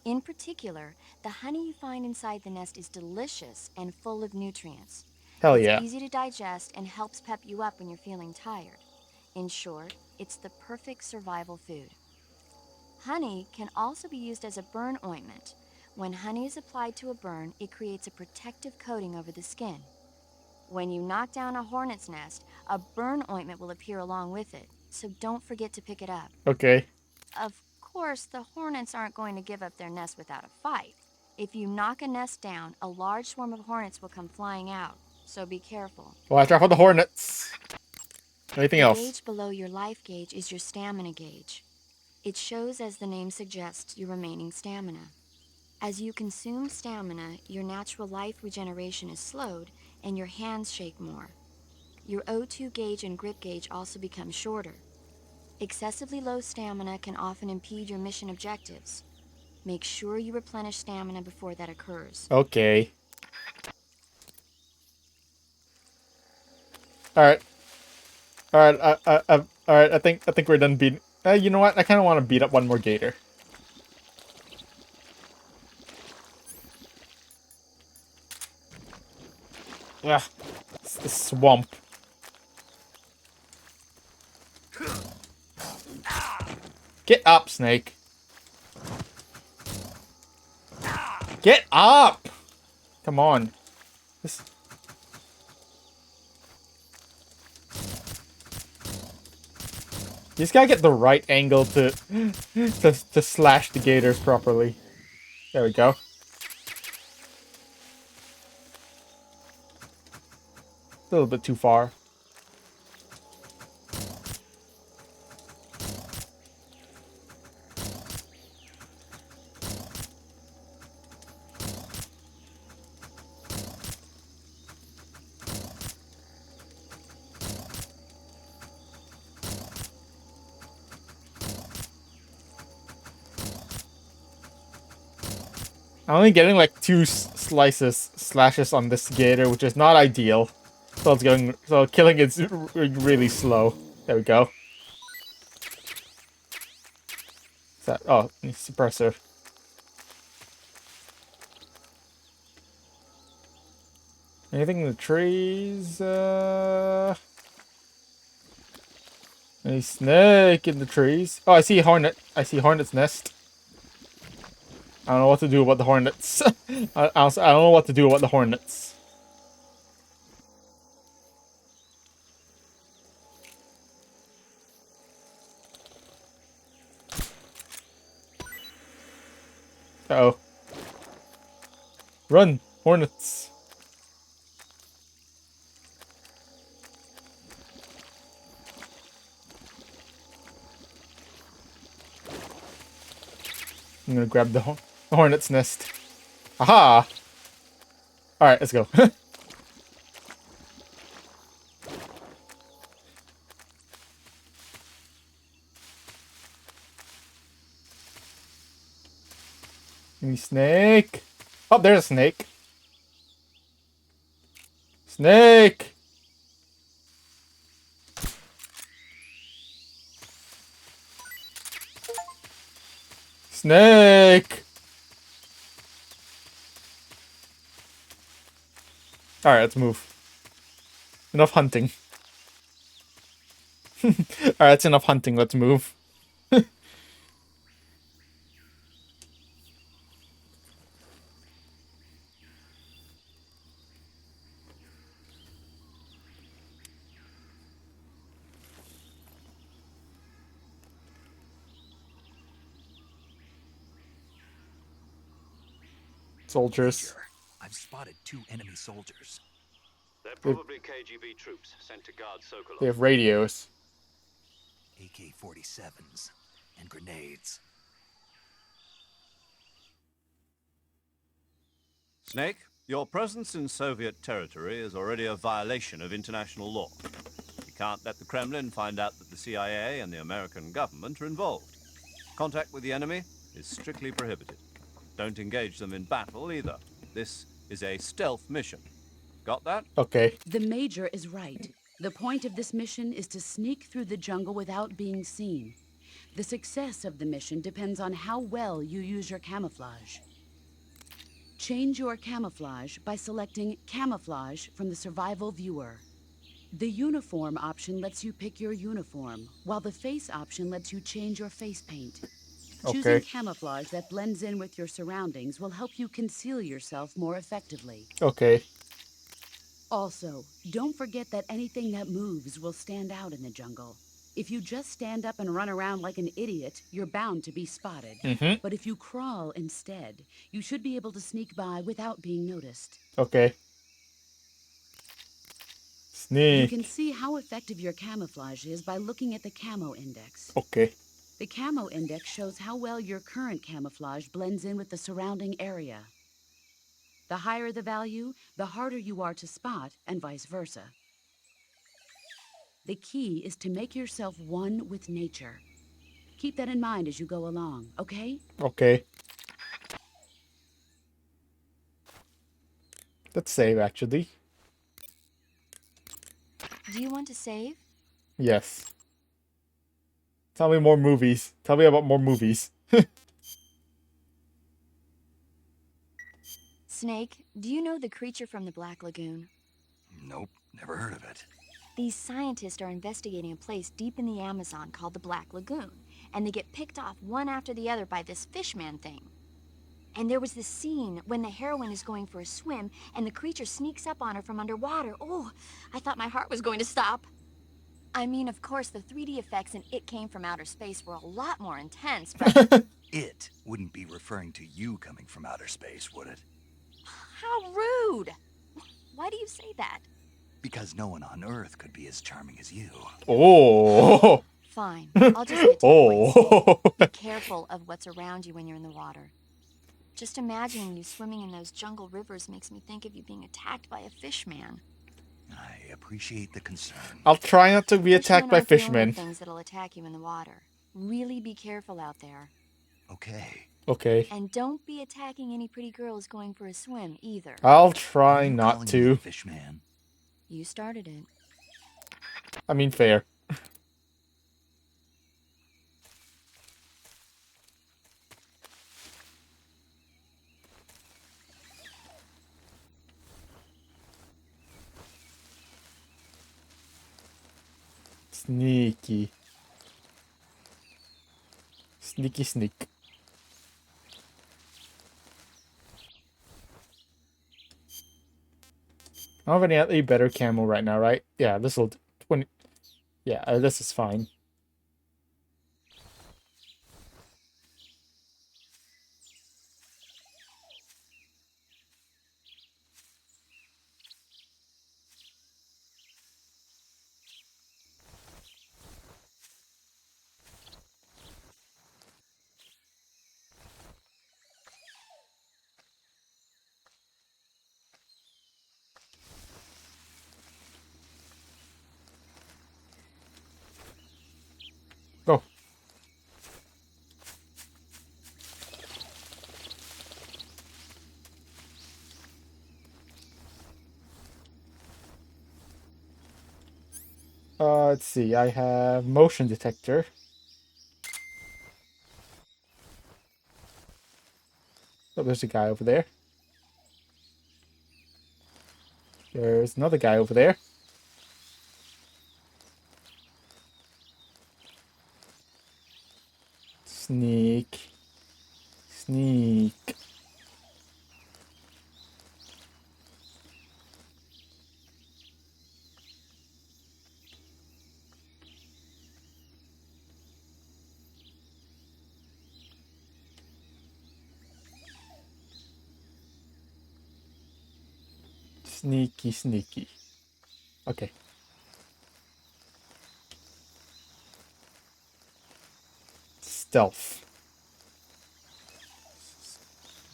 In particular, the honey you find inside the nest is delicious and full of nutrients. Hell It's yeah. easy to digest and helps pep you up when you're feeling tired. In short, it's the perfect survival food. Honey can also be used as a burn ointment. When honey is applied to a burn, it creates a protective coating over the skin. When you knock down a hornet's nest, a burn ointment will appear along with it, so don't forget to pick it up. Okay. Of course, the hornets aren't going to give up their nest without a fight. If you knock a nest down, a large swarm of hornets will come flying out, so be careful. Watch out for the hornets. Anything The else? gauge below your life gauge is your stamina gauge. It shows, as the name suggests, your remaining stamina. As you consume stamina, your natural life regeneration is slowed and your hands shake more. Your O2 gauge and grip gauge also become shorter. Excessively low stamina can often impede your mission objectives. Make sure you replenish stamina before that occurs. Okay. All right. All right. All right. I think we're done beating. You know what? I kind of want to beat up one more gator. Ugh. It's the swamp. Get up, Snake. Get up! Come on. This... You just gotta get the right angle to slash the gators properly. There we go. A little bit too far. I'm only getting like 2 slashes on this gator, which is not ideal. So killing it's really slow. There we go. What's that? Oh, suppressor. Anything in the trees? Any snake in the trees? Oh, I see a hornet. I see hornet's nest. I don't know what to do about the hornets. I don't know what to do about the hornets. Uh-oh. Run, hornets. I'm gonna grab the hornet's nest. Aha! Alright, let's go. Any snake? Oh, there's a snake. Snake! Snake! Alright, let's move. Enough hunting. Alright, that's enough hunting. Let's move. Soldiers. Here, I've spotted 2 enemy soldiers. They're probably KGB troops sent to guard Sokolov. They have radios. AK-47s and grenades. Snake, your presence in Soviet territory is already a violation of international law. You can't let the Kremlin find out that the CIA and the American government are involved. Contact with the enemy is strictly prohibited. Don't engage them in battle either. This is a stealth mission. Got that? Okay. The Major is right. The point of this mission is to sneak through the jungle without being seen. The success of the mission depends on how well you use your camouflage. Change your camouflage by selecting Camouflage from the Survival Viewer. The Uniform option lets you pick your uniform, while the Face option lets you change your face paint. Choosing Okay. camouflage that blends in with your surroundings will help you conceal yourself more effectively. Okay. Also, don't forget that anything that moves will stand out in the jungle. If you just stand up and run around like an idiot, you're bound to be spotted. Mm-hmm. But if you crawl instead, you should be able to sneak by without being noticed. Okay. You Snake. can see how effective your camouflage is by looking at the camo index. Okay. The camo index shows how well your current camouflage blends in with the surrounding area. The higher the value, the harder you are to spot, and vice versa. The key is to make yourself one with nature. Keep that in mind as you go along, okay? Okay. Let's save, actually. Do you want to save? Yes. Tell me more movies. Tell me about more movies. Snake, do you know the creature from the Black Lagoon? Nope, never heard of it. These scientists are investigating a place deep in the Amazon called the Black Lagoon, and they get picked off one after the other by this fishman thing. And there was this scene when the heroine is going for a swim, and the creature sneaks up on her from underwater. Oh, I thought my heart was going to stop. I mean, of course, the 3D effects in It Came from Outer Space were a lot more intense, but It wouldn't be referring to you coming from outer space, would it? how rude! Why do you say that? Because no one on Earth could be as charming as you. Oh. Fine, I'll just get to the point. Oh. Be careful of what's around you when you're in the water. Just imagining you swimming in those jungle rivers makes me think of you being attacked by a fishman. I appreciate the concern. I'll try not to be attacked by aren't the only fishmen. things that'll attack you in the water. Really be careful out there. Okay. Okay. And don't be attacking any pretty girls going for a swim either. I'll try Are you not calling me a to. Fishman? You started it. I mean, fair. Sneaky. Sneaky sneak. I don't have any better camo right now, right? Yeah, this will 20. Yeah, this is fine. Go. Let's see. I have motion detector. Oh, there's a guy over there. There's another guy over there. Sneak. Sneak. Sneaky, sneaky. Okay. Stealth.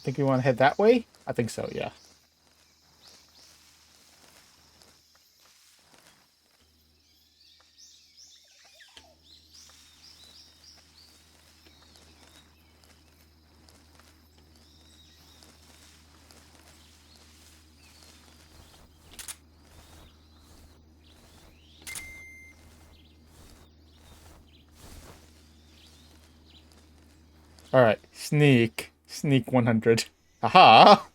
Think we want to head that way? I think so, yeah. Alright, sneak. Sneak 100. Aha!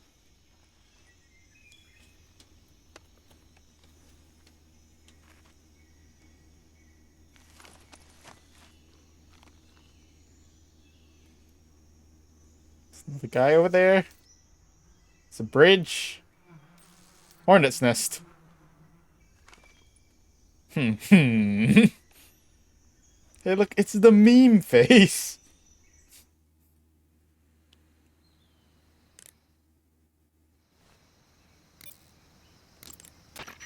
There's another guy over there. It's a bridge. Hornet's nest. Hey, look, it's the meme face.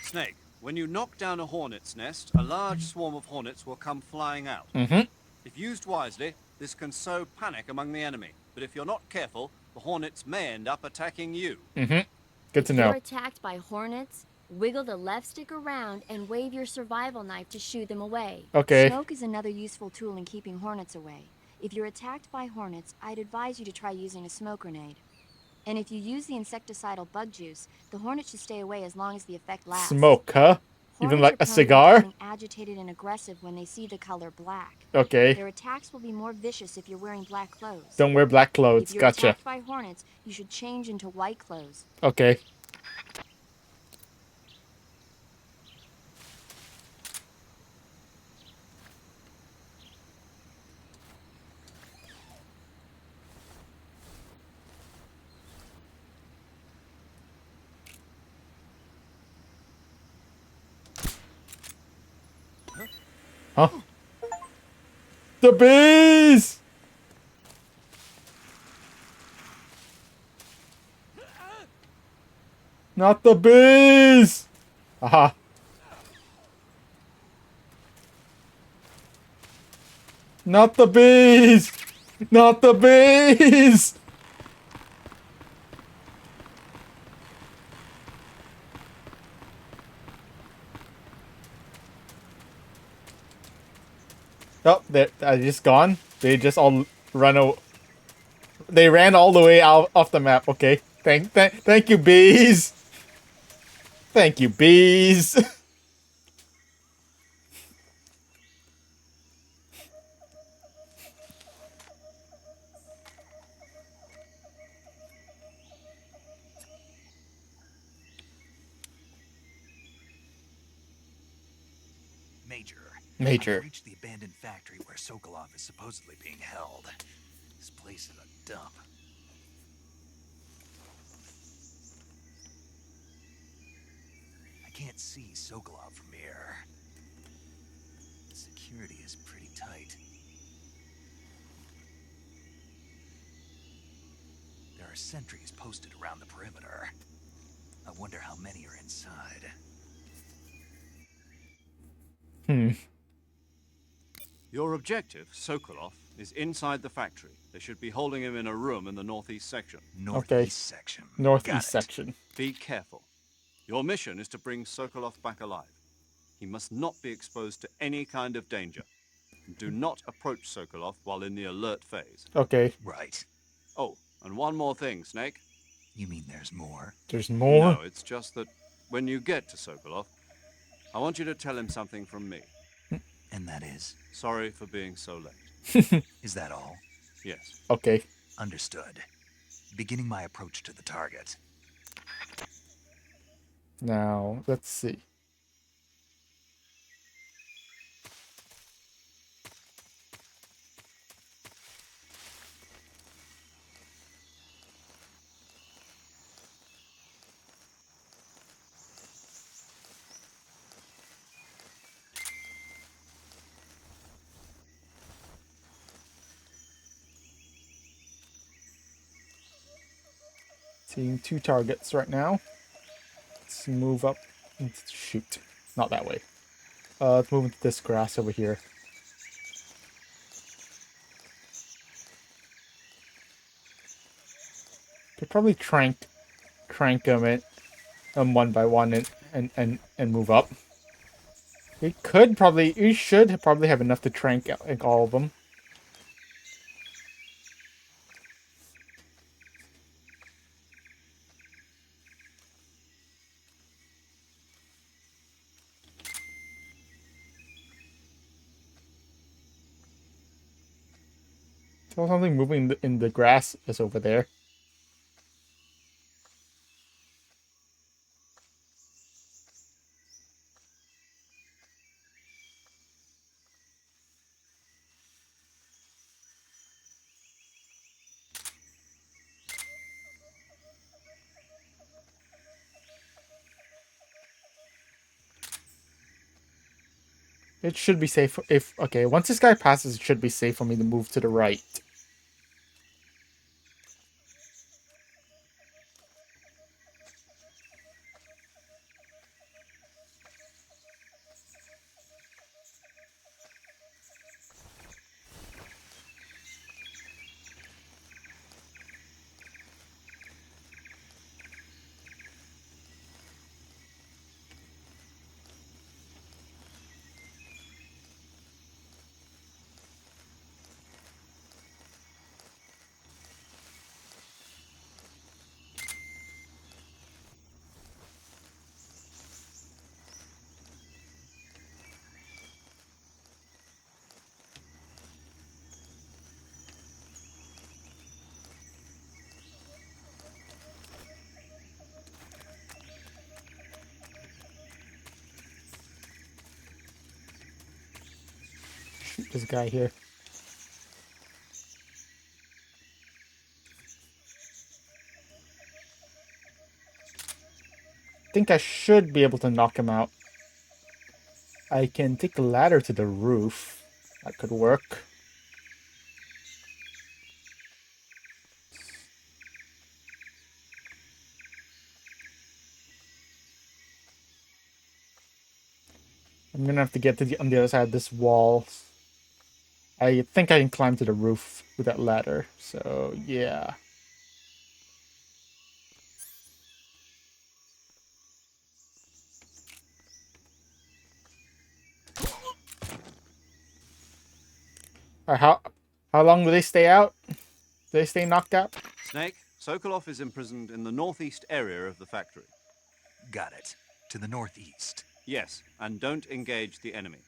Snake, when you knock down a hornet's nest, a large swarm of hornets will come flying out. Mm-hmm. If used wisely, this can sow panic among the enemy. But if you're not careful, the Hornets may end up attacking you. Good to If know. you're attacked by hornets, wiggle the left stick around and wave your survival knife to shoo them away. Okay. Smoke is another useful tool in keeping hornets away. If you're attacked by hornets, I'd advise you to try using a smoke grenade. And if you use the insecticidal bug juice, the hornet should stay away as long as the effect lasts. Smoke, huh? Even Hornets like are a prone to cigar? becoming agitated and aggressive when they see the color black. Okay. Their attacks will be more vicious if you're wearing black clothes. Don't wear black clothes. If you're Gotcha. attacked by hornets, you should change into white clothes. Okay. Huh? The bees! Not the bees! Aha. Not the bees! Not the bees! Oh, they're just gone. They just all they ran all the way out off the map. Okay. Thank you, bees. Thank you, bees. Major. I've reached the abandoned factory where Sokolov is supposedly being held. This place is a dump. I can't see Sokolov from here. The security is pretty tight. There are sentries posted around the perimeter. I wonder how many are inside. Your objective, Sokolov, is inside the factory. They should be holding him in a room in the northeast section. Northeast section. Got Northeast it. section. Be careful. Your mission is to bring Sokolov back alive. He must not be exposed to any kind of danger. Do not approach Sokolov while in the alert phase. Okay. Right. Oh, and one more thing, Snake. You mean there's more? There's more? No, it's just that when you get to Sokolov, I want you to tell him something from me. And that is? Sorry for being so late. Is that all? Yes. Okay. Understood. Beginning my approach to the target. Now, let's see. Seeing 2 targets right now. Let's move up. Shoot. Not that way. Let's move into this grass over here. Could probably crank them in one by one and move up. We should probably have enough to trank like all of them. Saw something moving in the grass is over there. It should be safe if... Okay, once this guy passes, it should be safe for me to move to the right. This guy here. I think I should be able to knock him out. I can take a ladder to the roof. That could work. I'm gonna have to get to on the other side of this wall. I think I can climb to the roof with that ladder. So, yeah. Alright, how long do they stay out? Do they stay knocked out? Snake, Sokolov is imprisoned in the northeast area of the factory. Got it. To the northeast. Yes, and don't engage the enemy.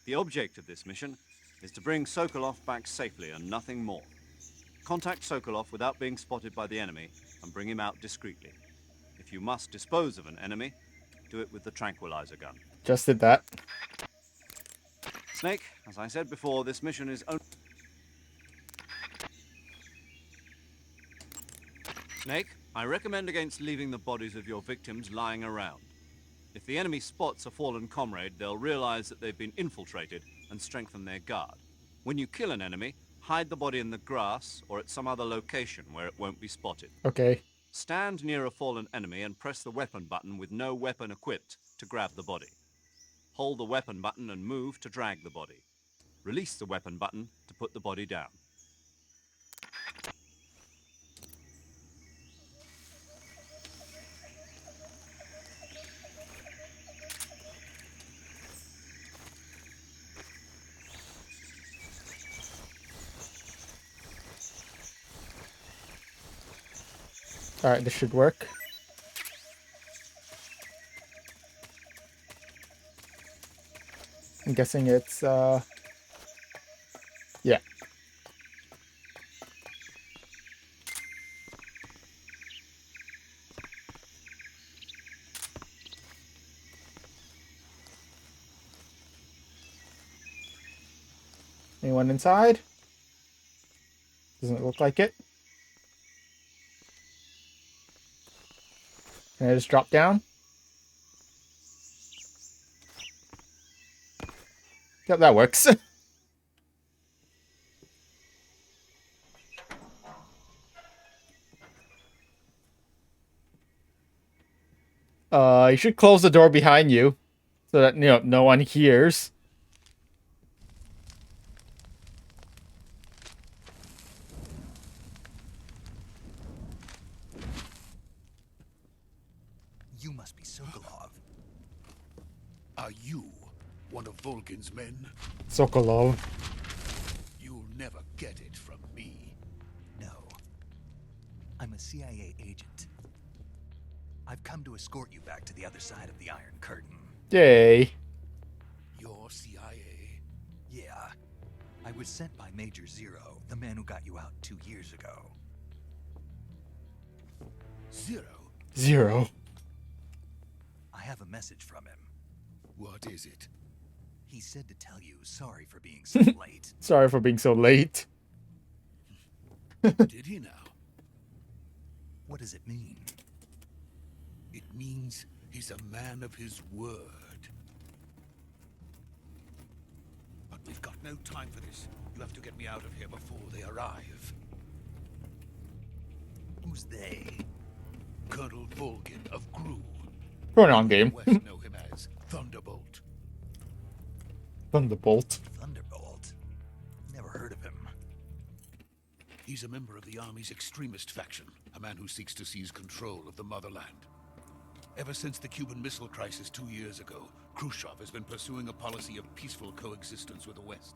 The object of this mission is to bring Sokolov back safely and nothing more. Contact Sokolov without being spotted by the enemy and bring him out discreetly. If you must dispose of an enemy, do it with the tranquilizer gun. Just did that. Snake, as I said before, this mission is only... Snake, I recommend against leaving the bodies of your victims lying around. If the enemy spots a fallen comrade, they'll realize that they've been infiltrated and strengthen their guard. When you kill an enemy, hide the body in the grass or at some other location where it won't be spotted. Okay. Stand near a fallen enemy and press the weapon button with no weapon equipped to grab the body. Hold the weapon button and move to drag the body. Release the weapon button to put the body down. Alright, this should work. I'm guessing it's, yeah. Anyone inside? Doesn't look like it. Can I just drop down? Yep, that works. You should close the door behind you so that, no one hears. You must be Sokolov. Are you one of Volgin's men? Sokolov. You'll never get it from me. No. I'm a CIA agent. I've come to escort you back to the other side of the Iron Curtain. Yay. You're CIA? Yeah. I was sent by Major Zero, the man who got you out 2 years ago. Zero? Zero. I have a message from him. What is it? He said to tell you sorry for being so late. Sorry for being so late. Did he now? What does it mean? It means he's a man of his word. But we've got no time for this. You have to get me out of here before they arrive. Who's they? Colonel Volgin of Gru. Pronoun game. West know him as Thunderbolt. Thunderbolt. Thunderbolt? Never heard of him. He's a member of the Army's extremist faction, a man who seeks to seize control of the motherland. Ever since the Cuban Missile Crisis 2 years ago, Khrushchev has been pursuing a policy of peaceful coexistence with the West.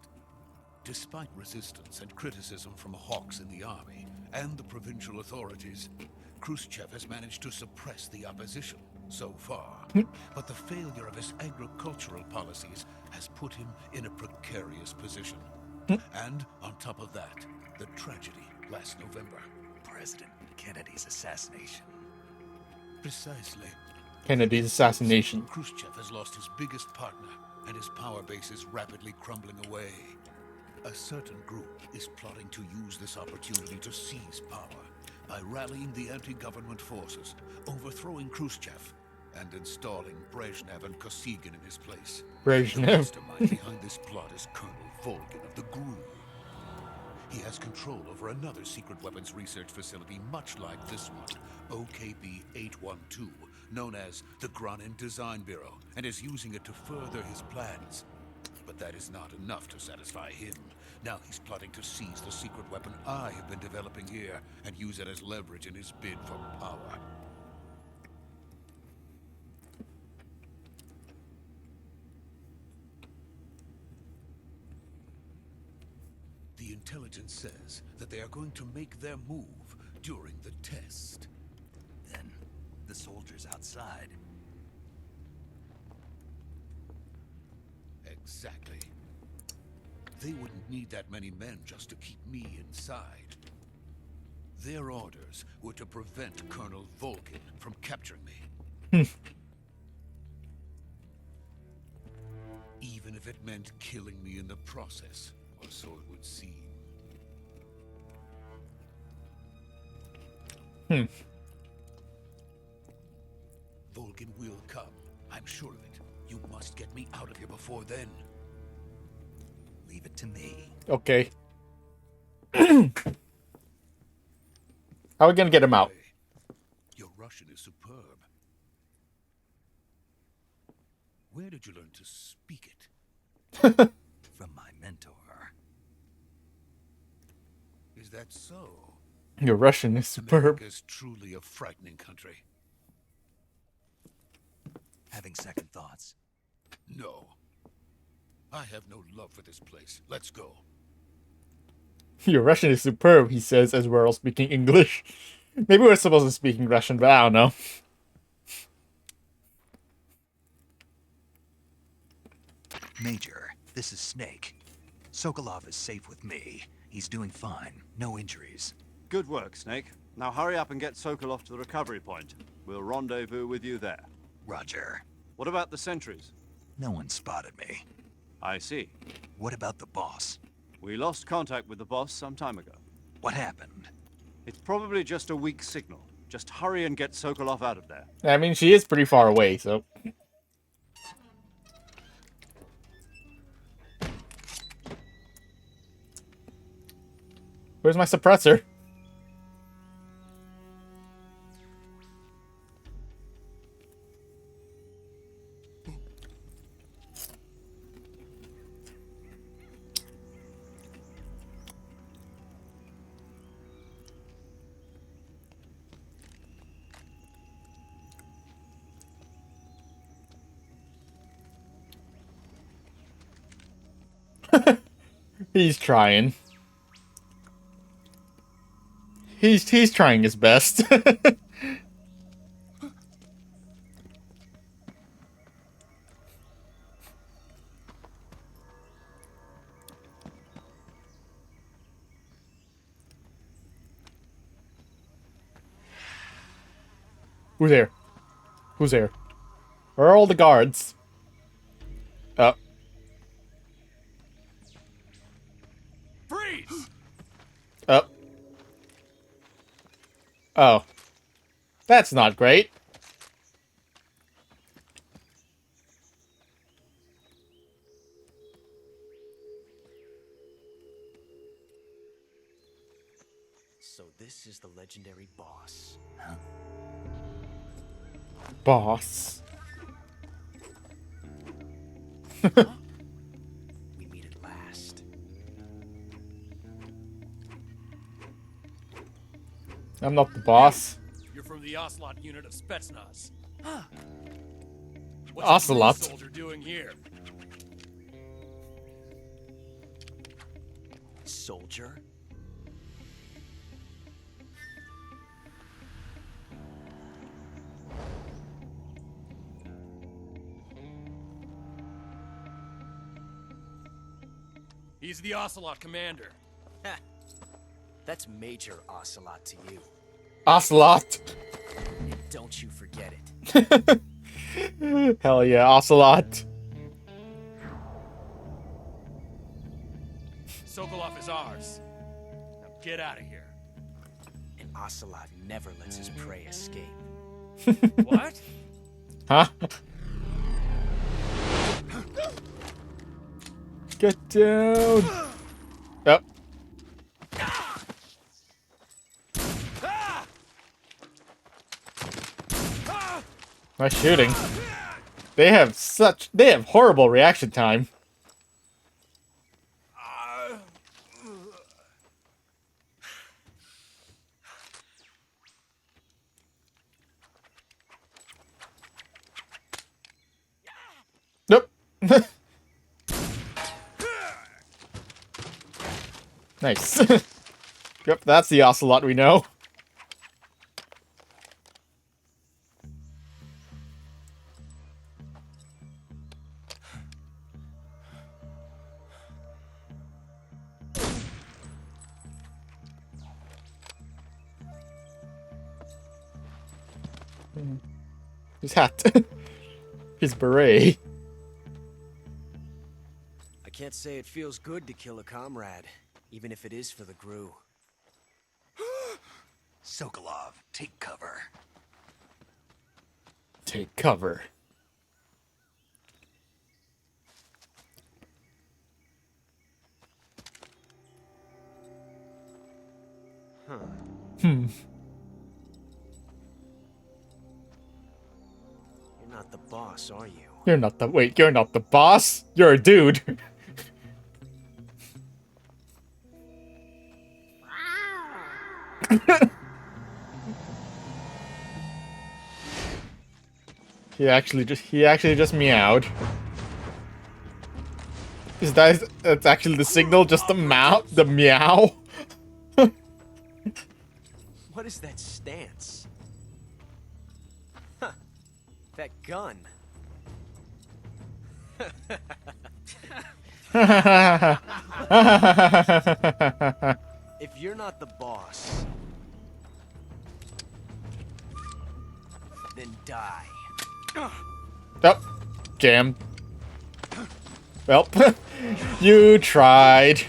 Despite resistance and criticism from hawks in the army and the provincial authorities, Khrushchev has managed to suppress the opposition so far. But the failure of his agricultural policies has put him in a precarious position. And on top of that, the tragedy last November. President Kennedy's assassination. Precisely. Kennedy's assassination. Khrushchev has lost his biggest partner, and his power base is rapidly crumbling away. A certain group is plotting to use this opportunity to seize power by rallying the anti-government forces, overthrowing Khrushchev, and installing Brezhnev and Kosygin in his place. The Brezhnev. mastermind behind this plot is Colonel Volgin of the GRU. He has control over another secret weapons research facility much like this one, OKB-812, known as the Granin Design Bureau, and is using it to further his plans. But that is not enough to satisfy him. Now he's plotting to seize the secret weapon I have been developing here and use it as leverage in his bid for power. The intelligence says that they are going to make their move during the test. Then, the soldiers outside. Exactly. They wouldn't need that many men just to keep me inside. Their orders were to prevent Colonel Volgin from capturing me. Even if it meant killing me in the process, or so it would seem. Volgin will come. I'm sure of it. You must get me out of here before then. Leave it to me. Okay. How are we gonna get him out? Your Russian is superb. Where did you learn to speak it? From my mentor. Is that so? Your Russian is superb. America is truly a frightening country. Having second thoughts. No. I have no love for this place. Let's go. Your Russian is superb, he says, as we're all speaking English. Maybe we're supposed to speak Russian, but I don't know. Major, this is Snake. Sokolov is safe with me. He's doing fine. No injuries. Good work, Snake. Now hurry up and get Sokolov to the recovery point. We'll rendezvous with you there. Roger. What about the sentries? No one spotted me. I see. What about the boss? We lost contact with the boss some time ago. What happened? It's probably just a weak signal. Just hurry and get Sokolov out of there. I mean, she is pretty far away, so... Where's my suppressor? He's trying. He's trying his best. Who's there? Who's there? Where are all the guards? Oh. Freeze! Oh. Oh. That's not great. So this is the legendary boss, huh? Boss. We meet at last. I'm not the boss. You're from the Ocelot unit of Spetsnaz. Ocelot? What's the soldier doing here? Soldier? He's the Ocelot commander. That's Major Ocelot to you. Ocelot. And don't you forget it. Hell yeah, Ocelot. Sokolov is ours. Now get out of here. An ocelot never lets his prey escape. What? Huh? Get down! Yep. Nice shooting. They have horrible reaction time. Nope. Nice. Yep, that's the ocelot we know. His hat. His beret. I can't say it feels good to kill a comrade, even if it is for the GRU. Sokolov, take cover. Take cover. You're not the boss, are you? You're not the boss? You're a dude. He actually just meowed. That's actually the signal, just the meow? What is that stance? Huh. That gun. If you're not the boss, then die. Oh, jam. Well, you tried.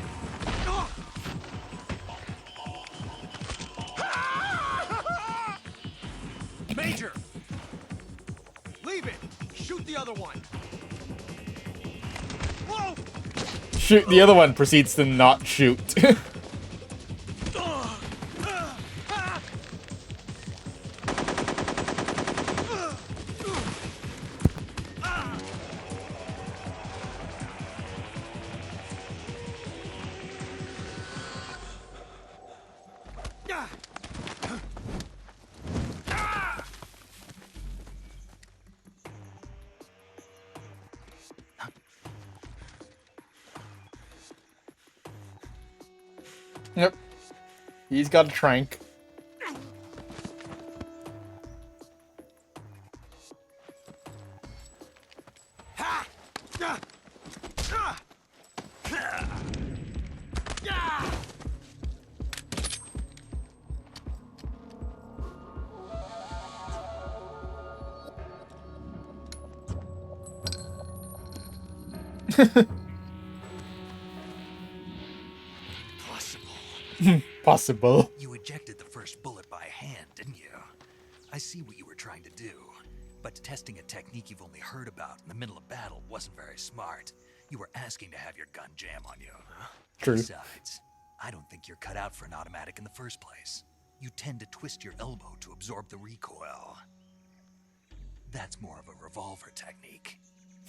Major! Leave it! Shoot the other one! Whoa! Shoot, the other one proceeds to not shoot. Yep. He's got a trank. Possible. You ejected the first bullet by hand, didn't you? I see what you were trying to do. But testing a technique you've only heard about in the middle of battle wasn't very smart. You were asking to have your gun jam on you. True. Besides, I don't think you're cut out for an automatic in the first place. You tend to twist your elbow to absorb the recoil. That's more of a revolver technique.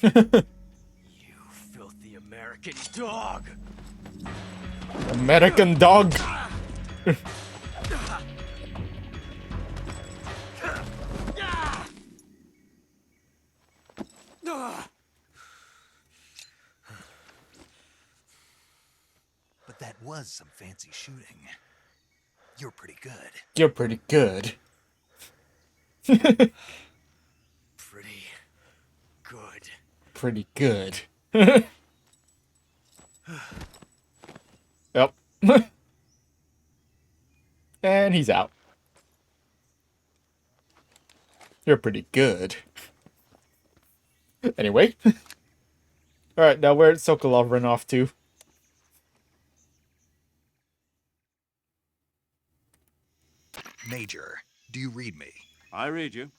You filthy American dog! American dog. But that was some fancy shooting. You're pretty good. You're pretty good. Pretty good. Pretty good. Yep. And he's out. You're pretty good. Anyway. Alright, now where'd Sokolov run off to? Major, do you read me? I read you.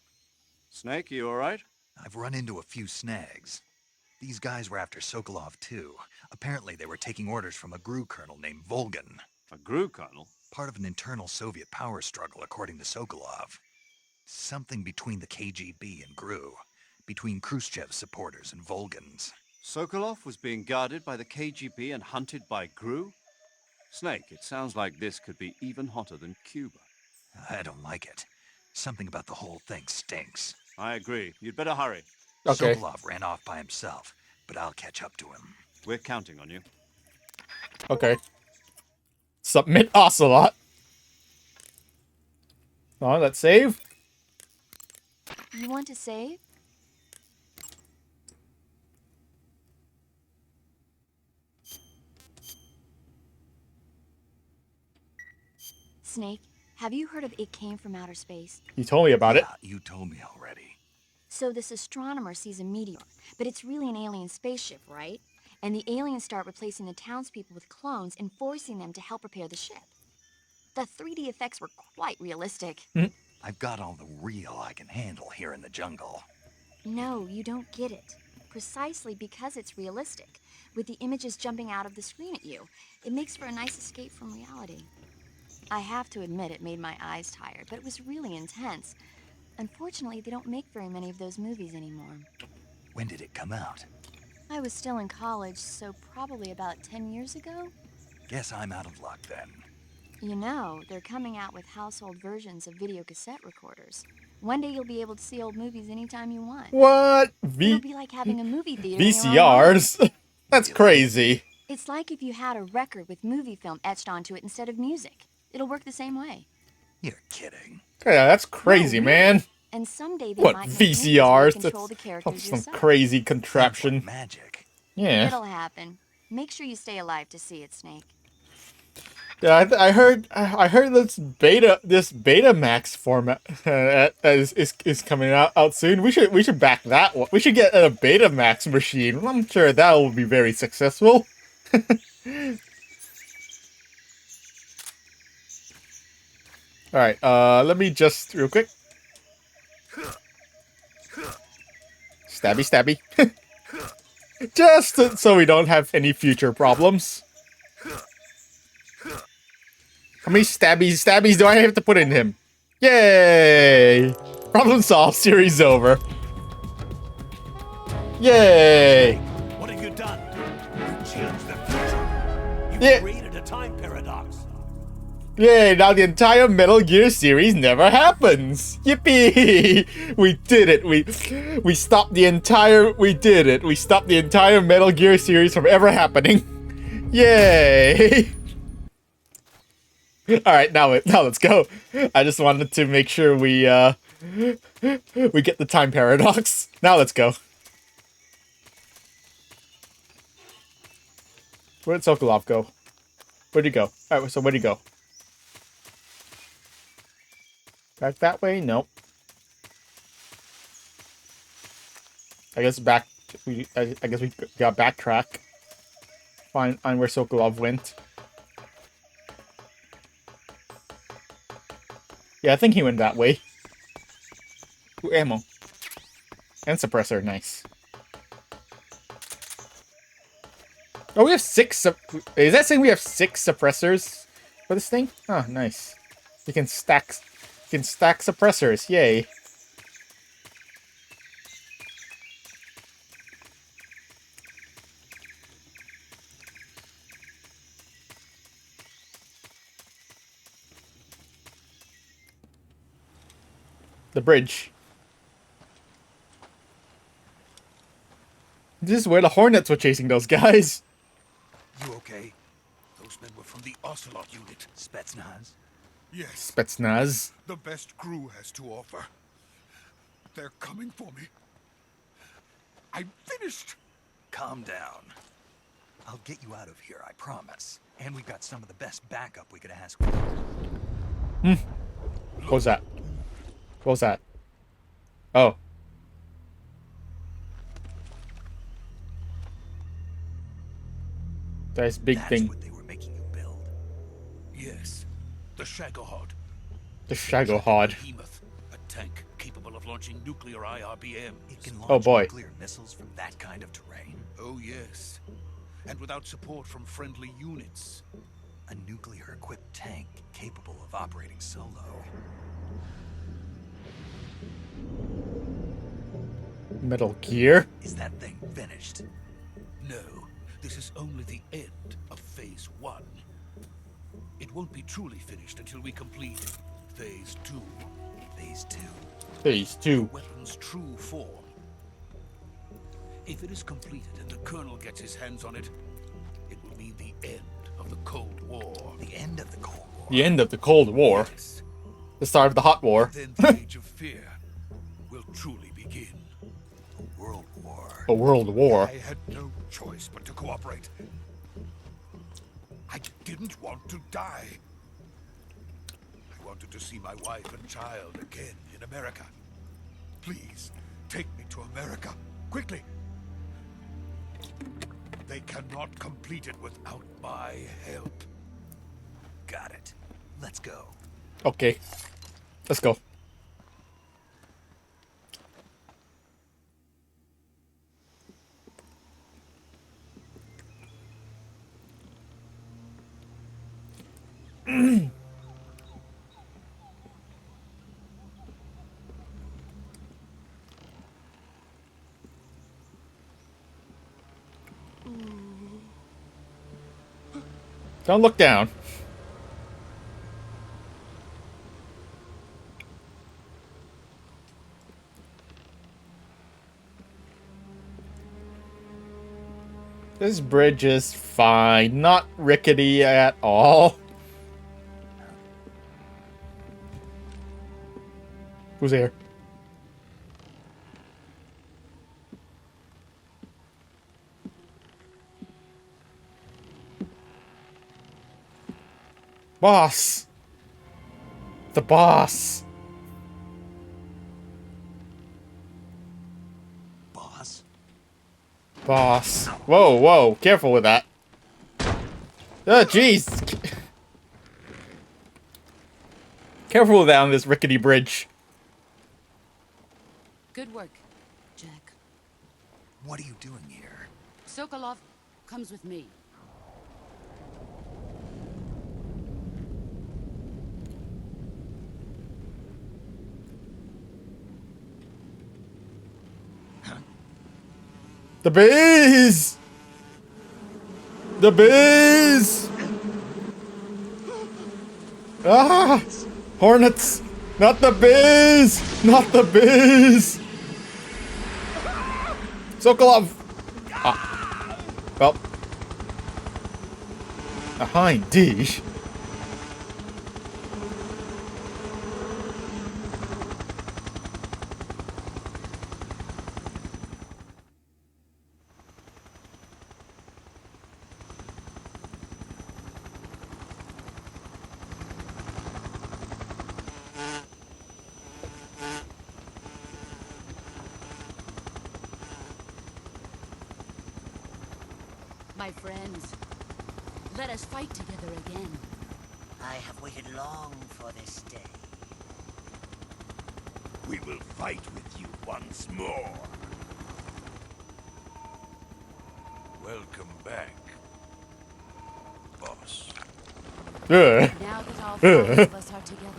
Snake, you alright? I've run into a few snags. These guys were after Sokolov too. Apparently they were taking orders from a GRU colonel named Volgan. A GRU colonel? Part of an internal Soviet power struggle, according to Sokolov. Something between the KGB and GRU. Between Khrushchev's supporters and Volgan's. Sokolov was being guarded by the KGB and hunted by GRU? Snake, it sounds like this could be even hotter than Cuba. I don't like it. Something about the whole thing stinks. I agree. You'd better hurry. Okay. Sokolov ran off by himself, but I'll catch up to him. We're counting on you. Okay. Submit Ocelot. Oh, let's save. You want to save? Snake, have you heard of It Came from Outer Space? You told me about it. Yeah, you told me already. So this astronomer sees a meteor, but it's really an alien spaceship, right? And the aliens start replacing the townspeople with clones and forcing them to help repair the ship. The 3D effects were quite realistic. I've got all the real I can handle here in the jungle. No, you don't get it. Precisely because it's realistic, with the images jumping out of the screen at you. It makes for a nice escape from reality. I have to admit it made my eyes tired, but it was really intense. Unfortunately, they don't make very many of those movies anymore. When did it come out? I was still in college, so probably about 10 years ago. Guess I'm out of luck then. You know, they're coming out with household versions of video cassette recorders. One day you'll be able to see old movies anytime you want. What? It'll be like having a movie theater in your own home. VCRs? That's crazy. It's like if you had a record with movie film etched onto it instead of music. It'll work the same way. You're kidding. Yeah, that's crazy, No, man. And someday they What, might make movies where you VCRs? control the That's characters some yourself. crazy contraption. Magic. Yeah. It'll happen. Make sure you stay alive to see it, Snake. Yeah, I heard this Betamax format is coming out soon. We should back that one. We should get a Betamax machine. I'm sure that will be very successful. All right, let me just real quick. Stabby, stabby. Just so we don't have any future problems. How many stabbies do I have to put in him? Yay! Problem solved, series over. Yay! What have you done? You changed the future. You Yeah. created a time paradox. Yay, now the entire Metal Gear series never happens! Yippee! We did it! We stopped the entire... We did it! We stopped the entire Metal Gear series from ever happening! Yay! Alright, now let's go. I just wanted to make sure we get the time paradox. Now let's go. Where'd Sokolov go? Where'd he go? Alright, so where'd he go? Back that way? Nope. I guess back. I guess we got backtrack. Find where Sokolov went. Yeah, I think he went that way. Ooh, ammo. And suppressor, nice. Oh, we have 6. Is that saying we have 6 suppressors for this thing? Oh, nice. You can stack suppressors. Yay. The bridge. This is where the Hornets were chasing those guys. You okay? Those men were from the Ocelot unit. Spetsnaz? Yes, Spetsnaz. the best crew has to offer. They're coming for me. I'm finished. Calm down. I'll get you out of here, I promise. And we've got some of the best backup we could ask for. What was that? What was that? Oh. That's big That's thing. what they were making you build. Yes, the Shagohod. The Shagohod. Behemoth, a tank capable of launching nuclear IRBM. It can launch Oh, boy. nuclear missiles from that kind of terrain. Oh yes, and without support from friendly units. A nuclear-equipped tank capable of operating solo. Metal Gear. Is that thing finished? No, this is only the end of Phase 1. It won't be truly finished until we complete Phase 2. Phase 2. Phase 2. Weapon's true form. If it is completed and the Colonel gets his hands on it, it will mean the end of the Cold War. The end of the Cold War. The end of the Cold War. Yes. The start of the Hot War. Then the Age of Fear will truly begin. A world war. A world war. I had no choice but to cooperate. I didn't want to die. I wanted to see my wife and child again in America. Please, take me to America, quickly. They cannot complete it without my help. Got it. Let's go. Okay. Let's go. Don't look down. This bridge is fine. Not rickety at all. Who's here? Boss! The boss! Boss? Boss. Whoa, whoa. Careful with that. Oh, jeez. Careful with that on this rickety bridge. Good work, Jack. What are you doing here? Sokolov comes with me. The bees! The bees! Ah! Hornets! Not the bees! Not the bees! Sokolov! Ah. Well. A hind D. My friends, let us fight together again. I have waited long for this day. We will fight with you once more. Welcome back, boss. Ugh. Now that all five of us are together,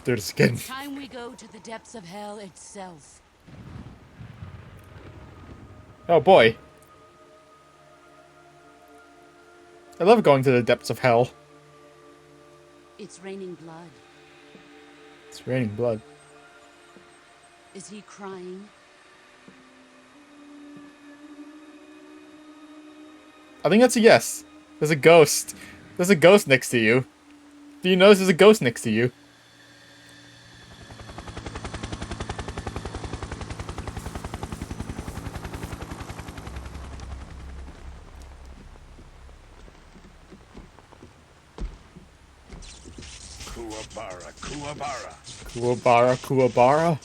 Dirty skin. it's time we go to the depths of hell itself. Oh boy. I love going to the depths of hell. It's raining blood. It's raining blood. Is he crying? I think that's a yes. There's a ghost. There's a ghost next to you. Do you notice there's a ghost next to you? Kuwabara, Kuwabara. Kuwabara, Kuwabara.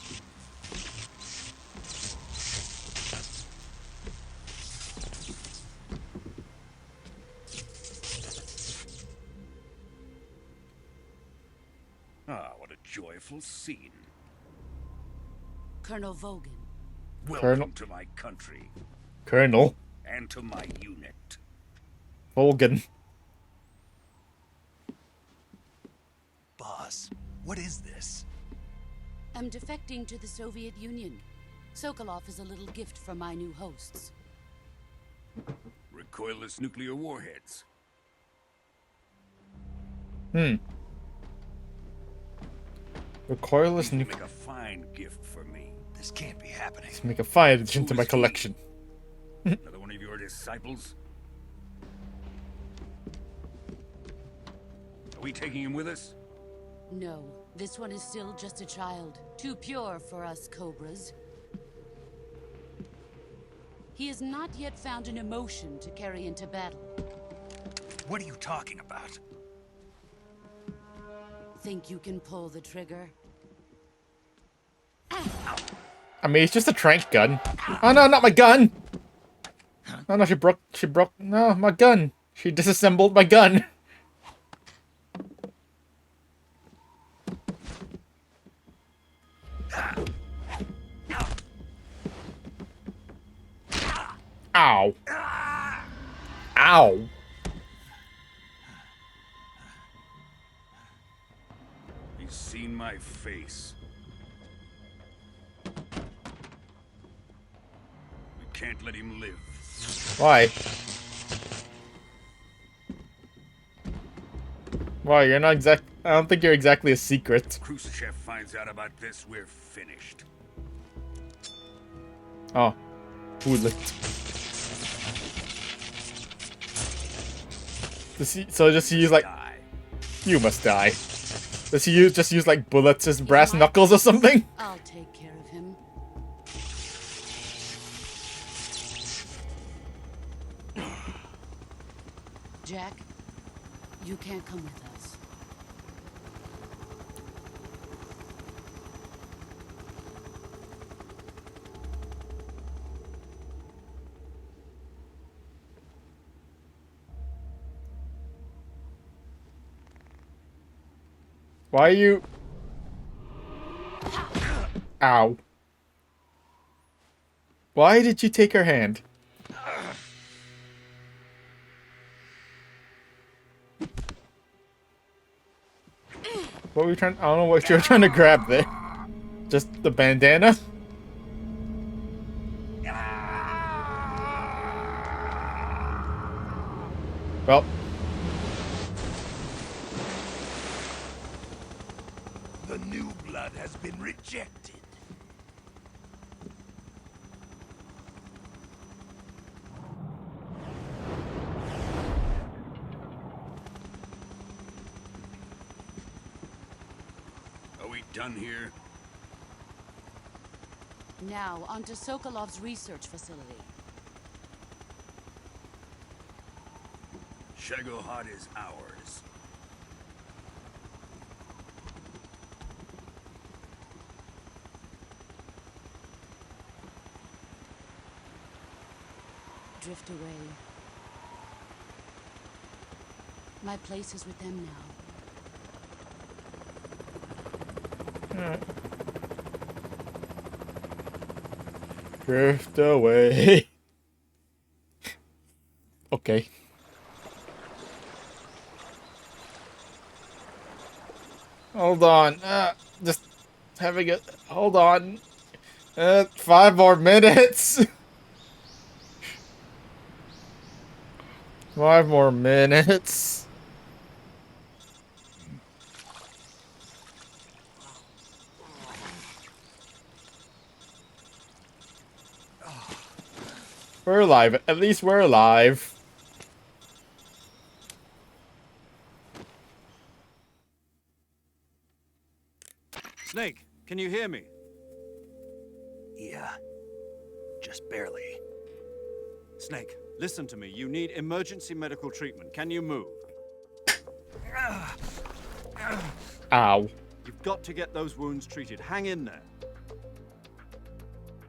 Ah, what a joy seen. Colonel Vogan. Welcome Colonel- to my country Colonel and to my unit. Volgan. Boss, what is this? I'm defecting to the Soviet Union. Sokolov is a little gift from my new hosts. Recoilless nuclear warheads. Recoilless You nuclear. make a fine gift for me. This can't be happening. Let's make a fine addition to Who my is he? collection. Another one of your disciples? Are we taking him with us? No, this one is still just a child. Too pure for us Cobras. He has not yet found an emotion to carry into battle. What are you talking about? Think you can pull the trigger? I mean, it's just a trank gun. Oh no, not my gun! Oh no, she broke, no, my gun. She disassembled my gun. Ow. Ow. He's seen my face. We can't let him live. Why? Why, you're not I don't think you're exactly a secret. Khrushchev finds out about this, we're finished. Oh. Bullet. So just use like... Die. You must die. Does he just use like bullets as brass knuckles or something? I'll take care of him. Jack, you can't come with us. Why are you... Ow. Why did you take her hand? What were you trying... I don't know what you were trying to grab there. Just the bandana? Well. The new blood has been rejected. Are we done here? Now, onto Sokolov's research facility. Shagohod is ours. Drift away. My place is with them now. Drift away. Okay. Hold on. Just having a... Hold on. 5 more minutes. 5 more minutes. We're alive. At least we're alive. Snake, can you hear me? Yeah. Just barely. Snake, listen to me. You need emergency medical treatment. Can you move? Ow. You've got to get those wounds treated. Hang in there.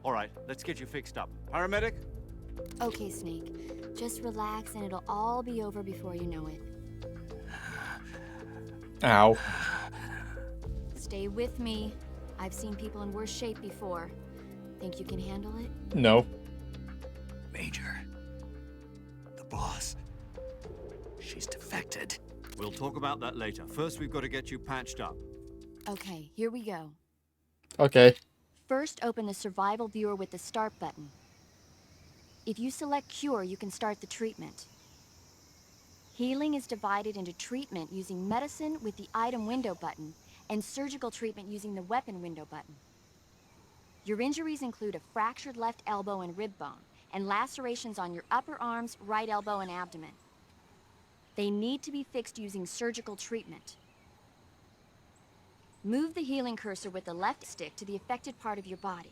All right, let's get you fixed up. Paramedic? Okay, Snake. Just relax and it'll all be over before you know it. Ow. Stay with me. I've seen people in worse shape before. Think you can handle it? No. Major. The boss. She's defected. We'll talk about that later. First, we've got to get you patched up. Okay, here we go. Okay. First, open the survival viewer with the start button. If you select cure, you can start the treatment. Healing is divided into treatment using medicine with the item window button and surgical treatment using the weapon window button. Your injuries include a fractured left elbow and rib bone, and lacerations on your upper arms, right elbow, and abdomen. They need to be fixed using surgical treatment. Move the healing cursor with the left stick to the affected part of your body.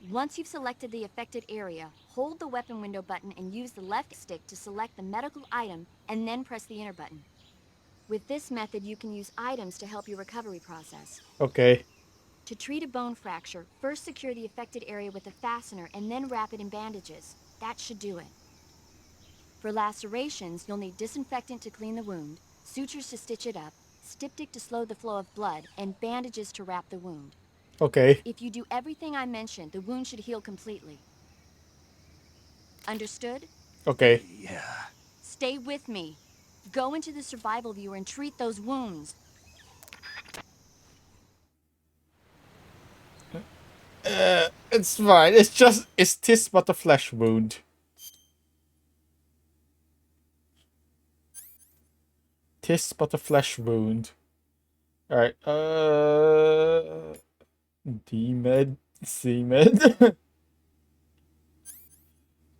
Once you've selected the affected area, hold the weapon window button and use the left stick to select the medical item and then press the enter button. With this method, you can use items to help your recovery process. Okay. To treat a bone fracture, first secure the affected area with a fastener and then wrap it in bandages. That should do it. For lacerations, you'll need disinfectant to clean the wound, sutures to stitch it up, styptic to slow the flow of blood, and bandages to wrap the wound. Okay. If you do everything I mentioned, the wound should heal completely. Understood? Okay. Yeah. Stay with me. Go into the survival viewer and treat those wounds. It's fine. It's tis but a flesh wound. Tis but a flesh wound. Alright, D-med, C-med.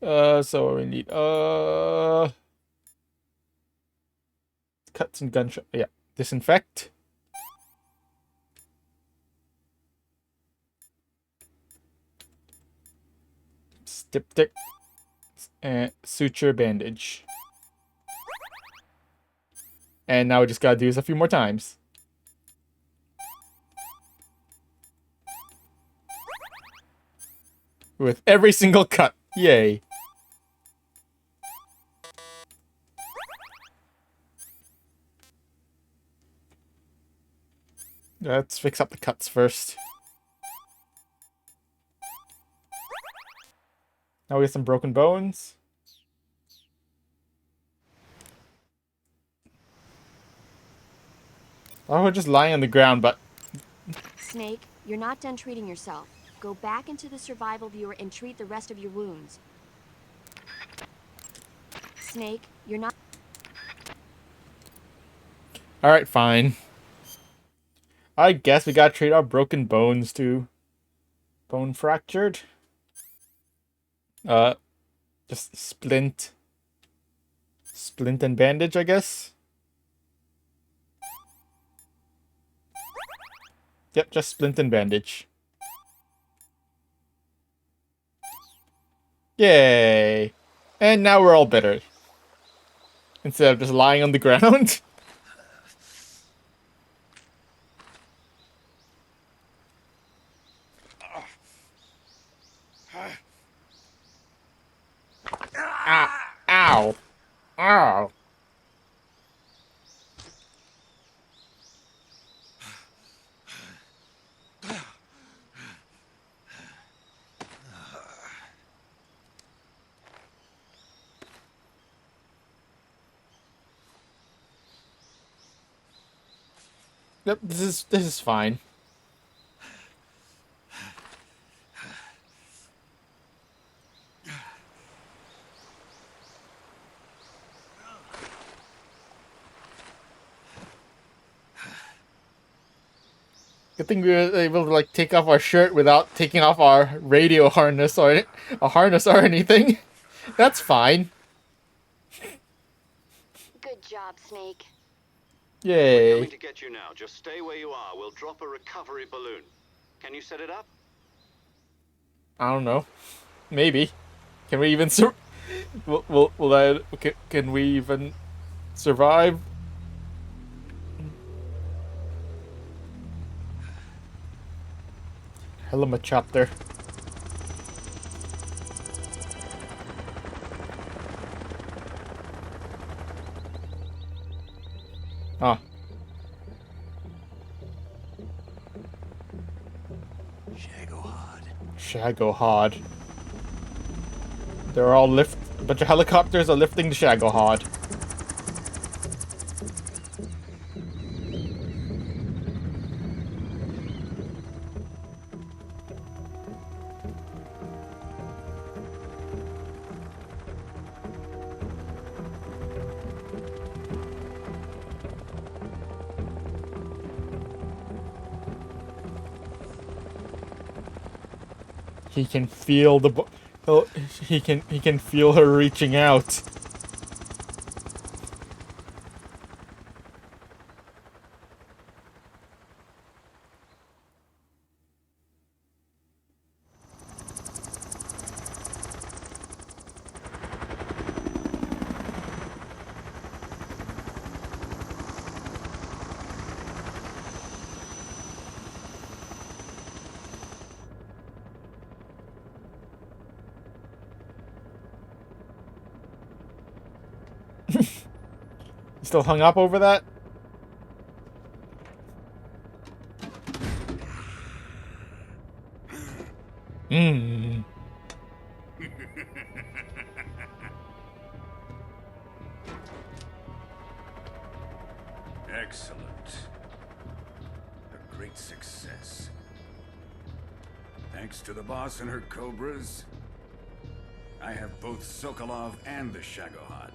So we need, cuts and gunshot, yeah. Disinfect. Styptic. And suture bandage. And now we just gotta do this a few more times. With every single cut. Yay. Let's fix up the cuts first. Now we have some broken bones. Oh, we're just lying on the ground, but... Snake, you're not done treating yourself. Go back into the survival viewer and treat the rest of your wounds. Snake, you're not... Alright, fine. I guess we gotta treat our broken bones too. Bone fractured. Just splint. Splint and bandage, I guess. Yep, just splint and bandage. Yay! And now we're all better. Instead of just lying on the ground. Ow! Ow! Yep, this is fine. Good thing we were able to like take off our shirt without taking off our radio harness or a harness or anything. That's fine. Good job, Snake. Yay. Coming to get you now. Just stay where you are. We'll drop a recovery balloon. Can you set it up? I don't know. Maybe. Can we even can we even survive? Hello, chapter. Ah. Shagohod. They're all a bunch of helicopters are lifting the Shagohod. He can feel he can feel her reaching out. Still hung up over that? Mmm. Excellent. A great success. Thanks to the boss and her cobras, I have both Sokolov and the Shagohod.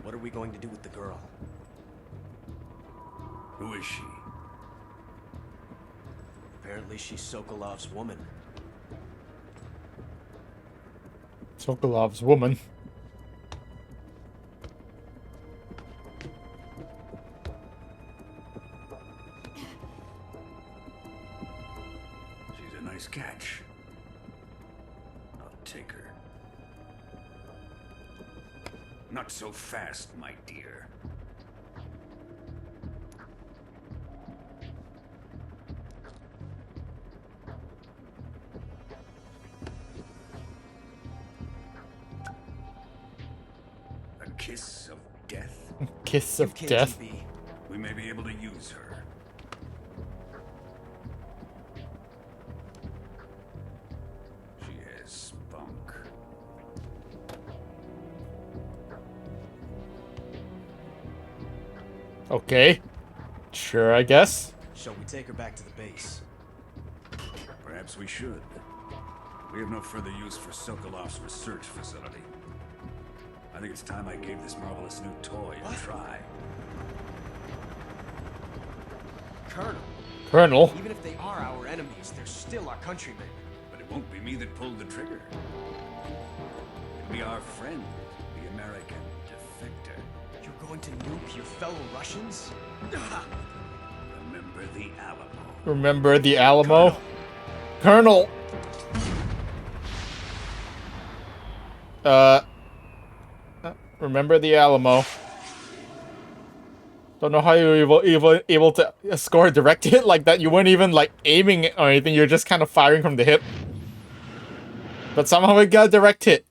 What are we going to do with the girl? Who is she? Apparently she's Sokolov's woman. Sokolov's woman. She's a nice catch. I'll take her. Not so fast, my dear. A kiss of death? Kiss of death. We may be able to use her. She has spunk. Okay. Sure, I guess. Shall we take her back to the base? Perhaps we should. We have no further use for Sokolov's research facility. I think it's time I gave this marvelous new toy a try. Colonel. Even if they are our enemies, they're still our countrymen. But it won't be me that pulled the trigger. It'll be our friend, the American defector. You're going to nuke your fellow Russians? Remember the Alamo. Remember the Alamo? Colonel! Remember the Alamo. Don't know how you were able to score a direct hit like that. You weren't even, like, aiming or anything. You're just kind of firing from the hip. But somehow it got a direct hit.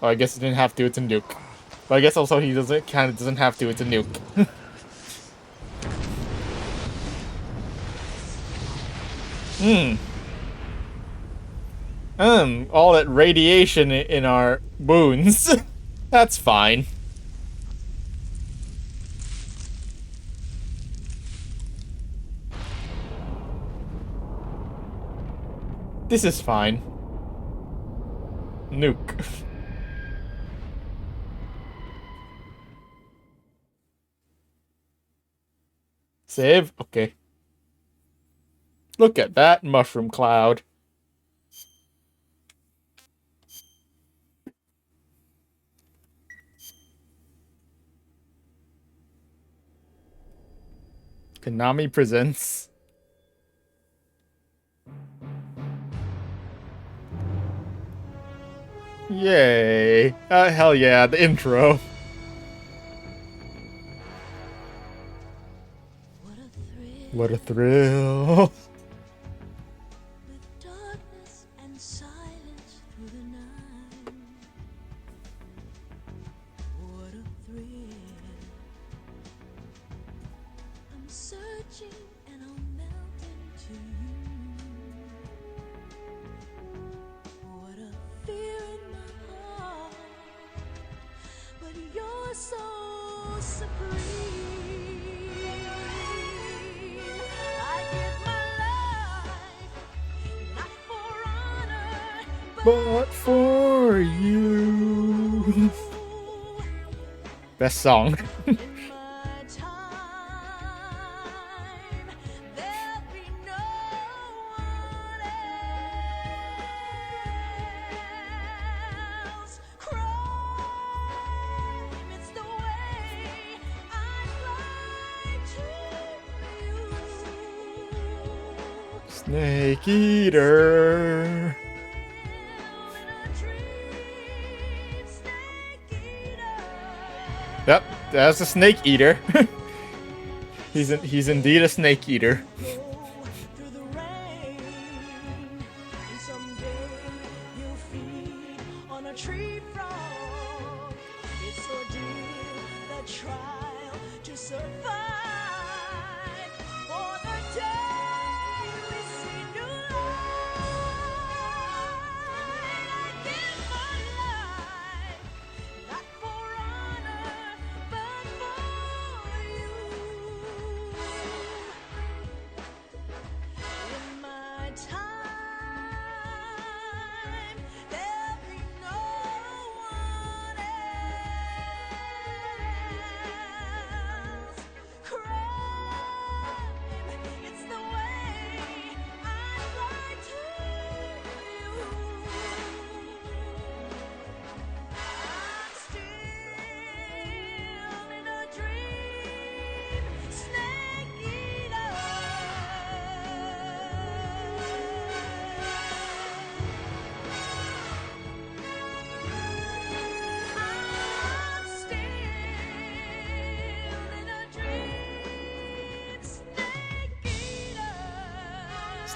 Oh, I guess it didn't have to. It's a nuke. But I guess also he kind of doesn't have to. It's a nuke. All that radiation in our wounds. That's fine. This is fine. Nuke. Save? Okay. Look at that mushroom cloud. Konami presents. Yay. Hell yeah, the intro. What a thrill. With darkness and silence through the night. But for you. Best song. Snake Eater. Yep, that's a snake eater. he's indeed a snake eater.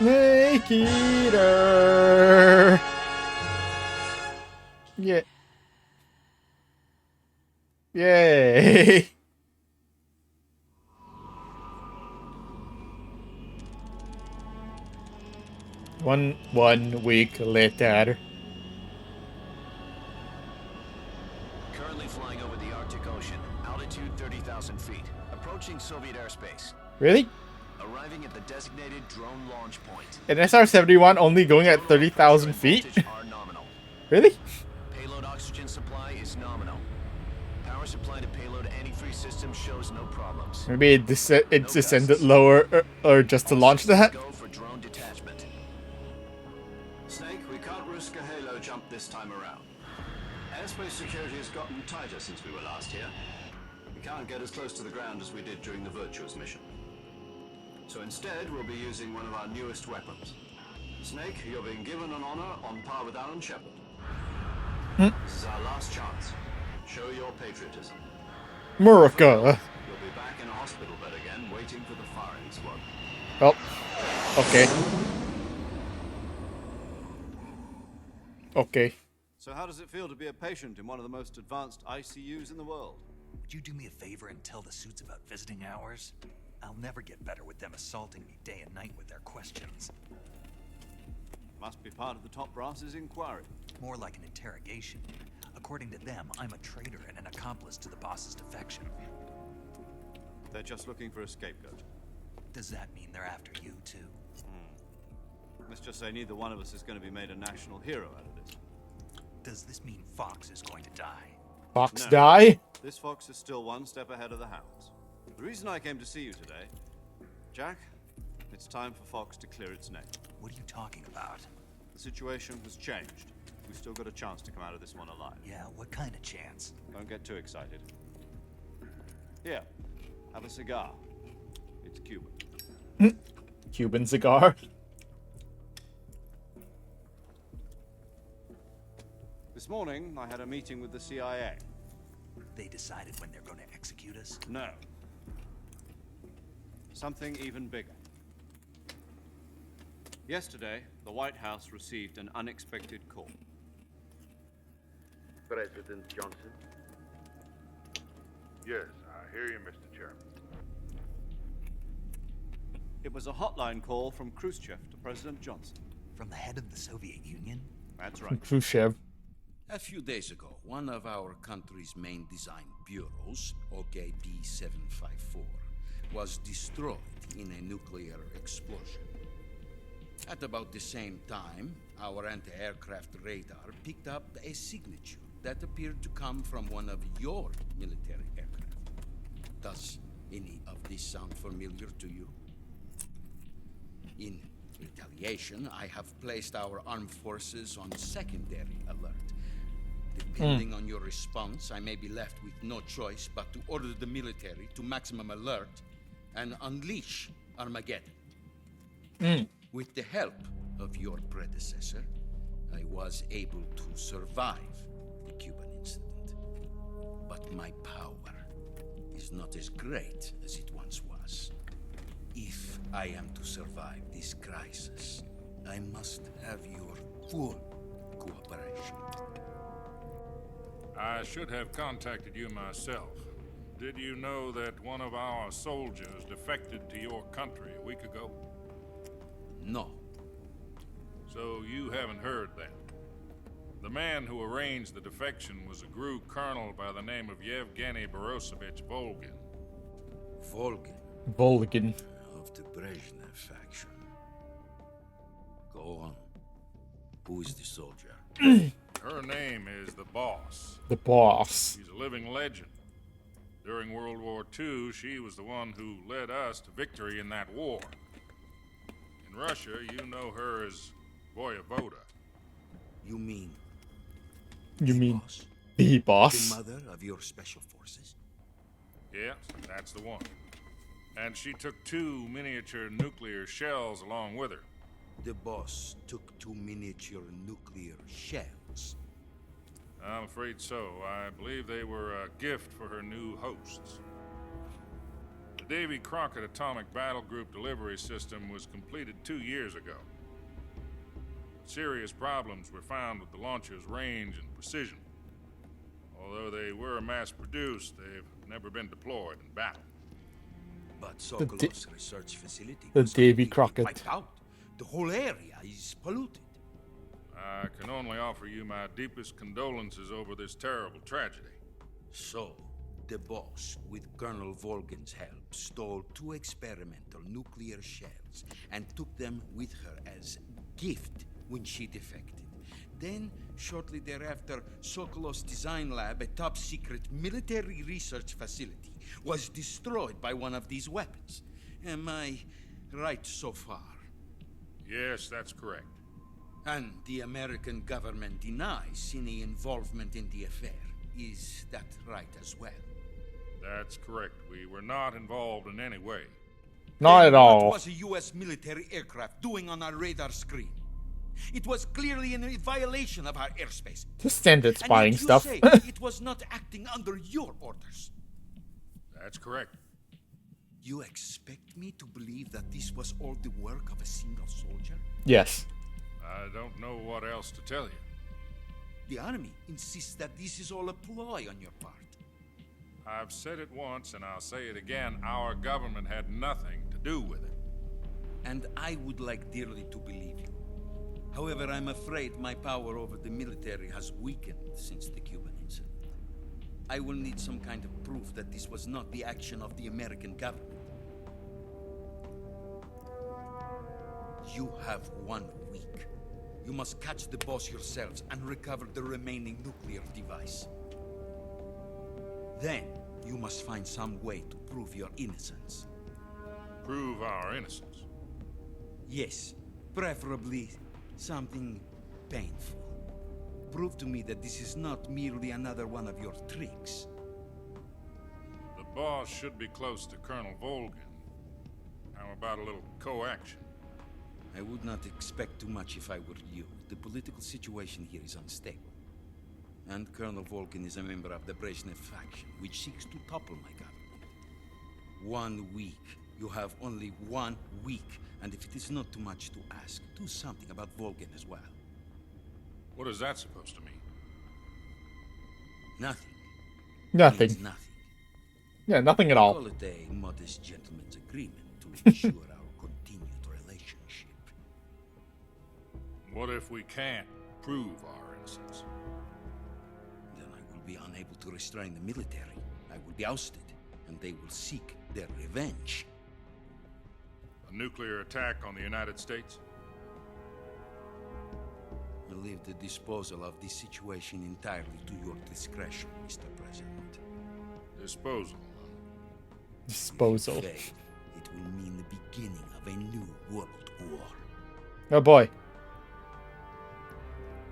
Snake Eater. Yeah. Yay. One week later. Currently flying over the Arctic Ocean, altitude 30,000 feet, approaching Soviet airspace. Really? Arriving at the designated drone launch point. An SR-71 only going at 30,000 feet? Really? Payload oxygen supply is nominal. Power supply to payload antifreeze system shows no problems. Maybe it descended lower or just to launch that? Go for drone detachment. Snake, we can't risk a halo jump this time around. Airspace security has gotten tighter since we were last here. We can't get as close to the ground as we did during the Virtuous mission. So instead, we'll be using one of our newest weapons. Snake, you're being given an honor on par with Alan Shepard. This is our last chance. Show your patriotism. America. You'll be back in a hospital bed again, waiting for the firing squad. Oh. Okay. Okay. So how does it feel to be a patient in one of the most advanced ICUs in the world? Would you do me a favor and tell the suits about visiting hours? I'll never get better with them assaulting me day and night with their questions. Must be part of the top brass's inquiry. More like an interrogation. According to them, I'm a traitor and an accomplice to the boss's defection. They're just looking for a scapegoat. Does that mean they're after you, too? Let's just say neither one of us is going to be made a national hero out of this. Does this mean Fox is going to die? Fox No. die? This Fox is still one step ahead of the hounds. The reason I came to see you today, Jack, it's time for Fox to clear its name. What are you talking about? The situation has changed. We've still got a chance to come out of this one alive. Yeah, what kind of chance? Don't get too excited. Here, have a cigar. It's Cuban. Cuban cigar. This morning, I had a meeting with the CIA. They decided when they're going to execute us? No. Something even bigger. Yesterday, the White House received an unexpected call. President Johnson? Yes, I hear you, Mr. Chairman. It was a hotline call from Khrushchev to President Johnson. From the head of the Soviet Union? That's right. Khrushchev. A few days ago, one of our country's main design bureaus, OKB 754, was destroyed in a nuclear explosion. At about the same time, our anti-aircraft radar picked up a signature that appeared to come from one of your military aircraft. Does any of this sound familiar to you? In retaliation, I have placed our armed forces on secondary alert. Depending on your response, I may be left with no choice but to order the military to maximum alert and unleash Armageddon. With the help of your predecessor, I was able to survive the Cuban incident. But my power is not as great as it once was. If I am to survive this crisis, I must have your full cooperation. I should have contacted you myself. Did you know that one of our soldiers defected to your country a week ago? No. So you haven't heard that. The man who arranged the defection was a GRU colonel by the name of Yevgeny Borisovich Volgin. Volgin? Volgin. Of the Brezhnev faction. Go on. Who is the soldier? Her name is the Boss. The Boss. She's a living legend. During World War II, she was the one who led us to victory in that war. In Russia, you know her as Voyevoda. You mean... Boss? The Boss? The mother of your special forces? Yes, that's the one. And she took 2 miniature nuclear shells along with her. The Boss took 2 miniature nuclear shells? I'm afraid so. I believe they were a gift for her new hosts. The Davy Crockett Atomic Battle Group delivery system was completed 2 years ago. Serious problems were found with the launcher's range and precision. Although they were mass-produced, they've never been deployed in battle. But Sokolov's research facility the was Davy completely Crockett. wiped out. The whole area is polluted. I can only offer you my deepest condolences over this terrible tragedy. So, the Boss, with Colonel Volgin's help, stole 2 experimental nuclear shells and took them with her as gift when she defected. Then, shortly thereafter, Sokolov's design lab, a top-secret military research facility, was destroyed by one of these weapons. Am I right so far? Yes, that's correct. And the American government denies any involvement in the affair. Is that right as well? That's correct. We were not involved in any way. Not at all. What was a U.S. military aircraft doing on our radar screen? It was clearly in violation of our airspace. Just standard spying and yet stuff. you say it was not acting under your orders. That's correct. You expect me to believe that this was all the work of a single soldier? Yes. I don't know what else to tell you. The army insists that this is all a ploy on your part. I've said it once and I'll say it again. Our government had nothing to do with it. And I would like dearly to believe you. However, I'm afraid my power over the military has weakened since the Cuban incident. I will need some kind of proof that this was not the action of the American government. You have 1 week. You must catch the Boss yourselves and recover the remaining nuclear device. Then, you must find some way to prove your innocence. Prove our innocence? Yes, preferably something painful. Prove to me that this is not merely another one of your tricks. The Boss should be close to Colonel Volgin. How about a little co-action? I would not expect too much if I were you. The political situation here is unstable. And Colonel Volgin is a member of the Brezhnev faction, which seeks to topple my government. 1 week. You have only 1 week. And if it is not too much to ask, do something about Volgin as well. What is that supposed to mean? Nothing. Nothing. Means nothing. Yeah, nothing at all. Call it a modest gentleman's agreement to ensure our What if we can't prove our innocence? Then I will be unable to restrain the military. I will be ousted, and they will seek their revenge. A nuclear attack on the United States? I leave the disposal of this situation entirely to your discretion, Mr. President. Disposal. Disposal. If you fail, it will mean the beginning of a new world war. Oh boy.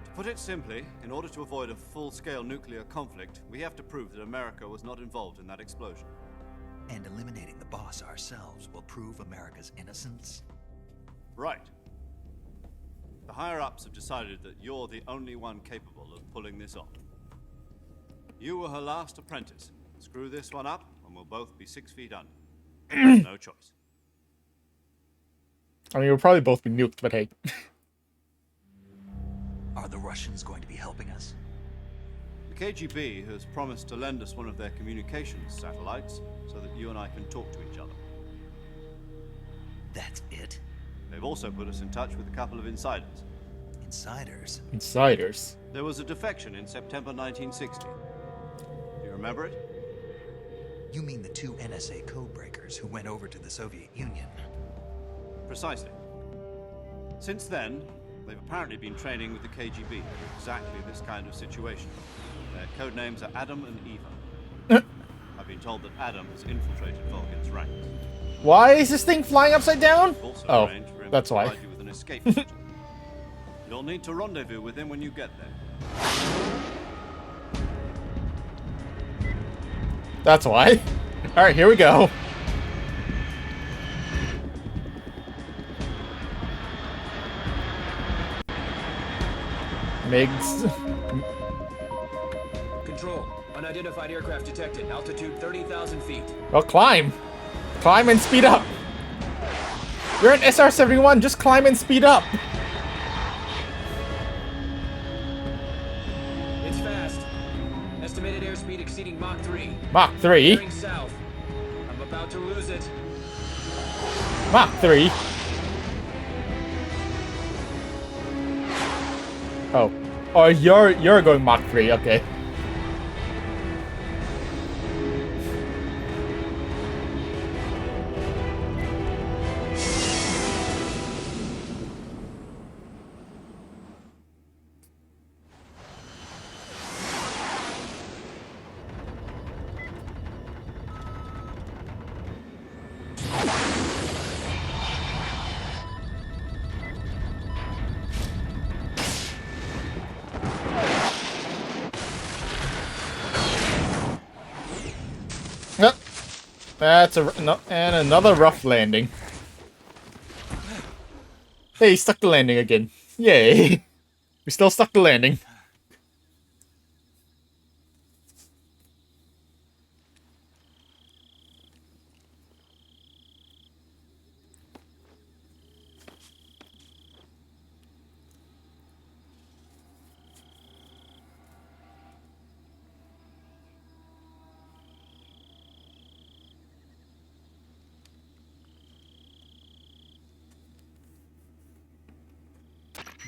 To put it simply, in order to avoid a full-scale nuclear conflict, we have to prove that America was not involved in that explosion. And eliminating the boss ourselves will prove America's innocence? Right. The higher-ups have decided that you're the only one capable of pulling this off. You were her last apprentice. Screw this one up, and we'll both be 6 feet under. There's no choice. I mean, we'll probably both be nuked, but hey. Are the Russians going to be helping us? The KGB has promised to lend us one of their communications satellites so that you and I can talk to each other. That's it? They've also put us in touch with a couple of insiders. Insiders? Insiders. There was a defection in September 1960. Do you remember it? You mean the 2 NSA codebreakers who went over to the Soviet Union? Precisely. Since then, they've apparently been training with the KGB in exactly this kind of situation. Their code names are Adam and Eva. I've been told that Adam has infiltrated Vulcan's ranks. Why is this thing flying upside down? Also Oh, arranged for him that's to why. provide you with an escape route. You'll need to rendezvous with him when you get there. That's why. Alright, here we go. Migs. Control. Unidentified aircraft detected. Altitude 30,000 feet. Well, climb. Climb and speed up. You're an SR-71, just climb and speed up. It's fast. Estimated airspeed exceeding Mach 3. Mach 3? Bearing south. I'm about to lose it. Mach 3? Oh. Oh, you're going Mach 3, okay. Yep. That's and another rough landing. Hey, stuck the landing again. Yay. We still stuck the landing.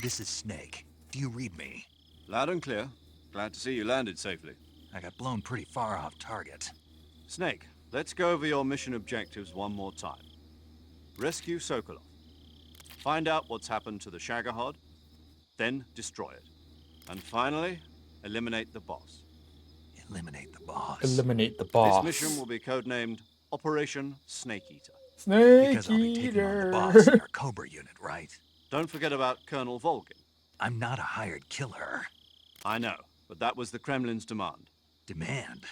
This is Snake. Do you read me? Loud and clear. Glad to see you landed safely. I got blown pretty far off target. Snake, let's go over your mission objectives one more time. Rescue Sokolov. Find out what's happened to the Shagohod, then destroy it. And finally, eliminate the boss. Eliminate the boss. Eliminate the boss. This mission will be codenamed Operation Snake Eater. Snake Because I'll be taking on the boss in our Cobra unit, right? Don't forget about Colonel Volgin. I'm not a hired killer. I know, but that was the Kremlin's demand. Demand?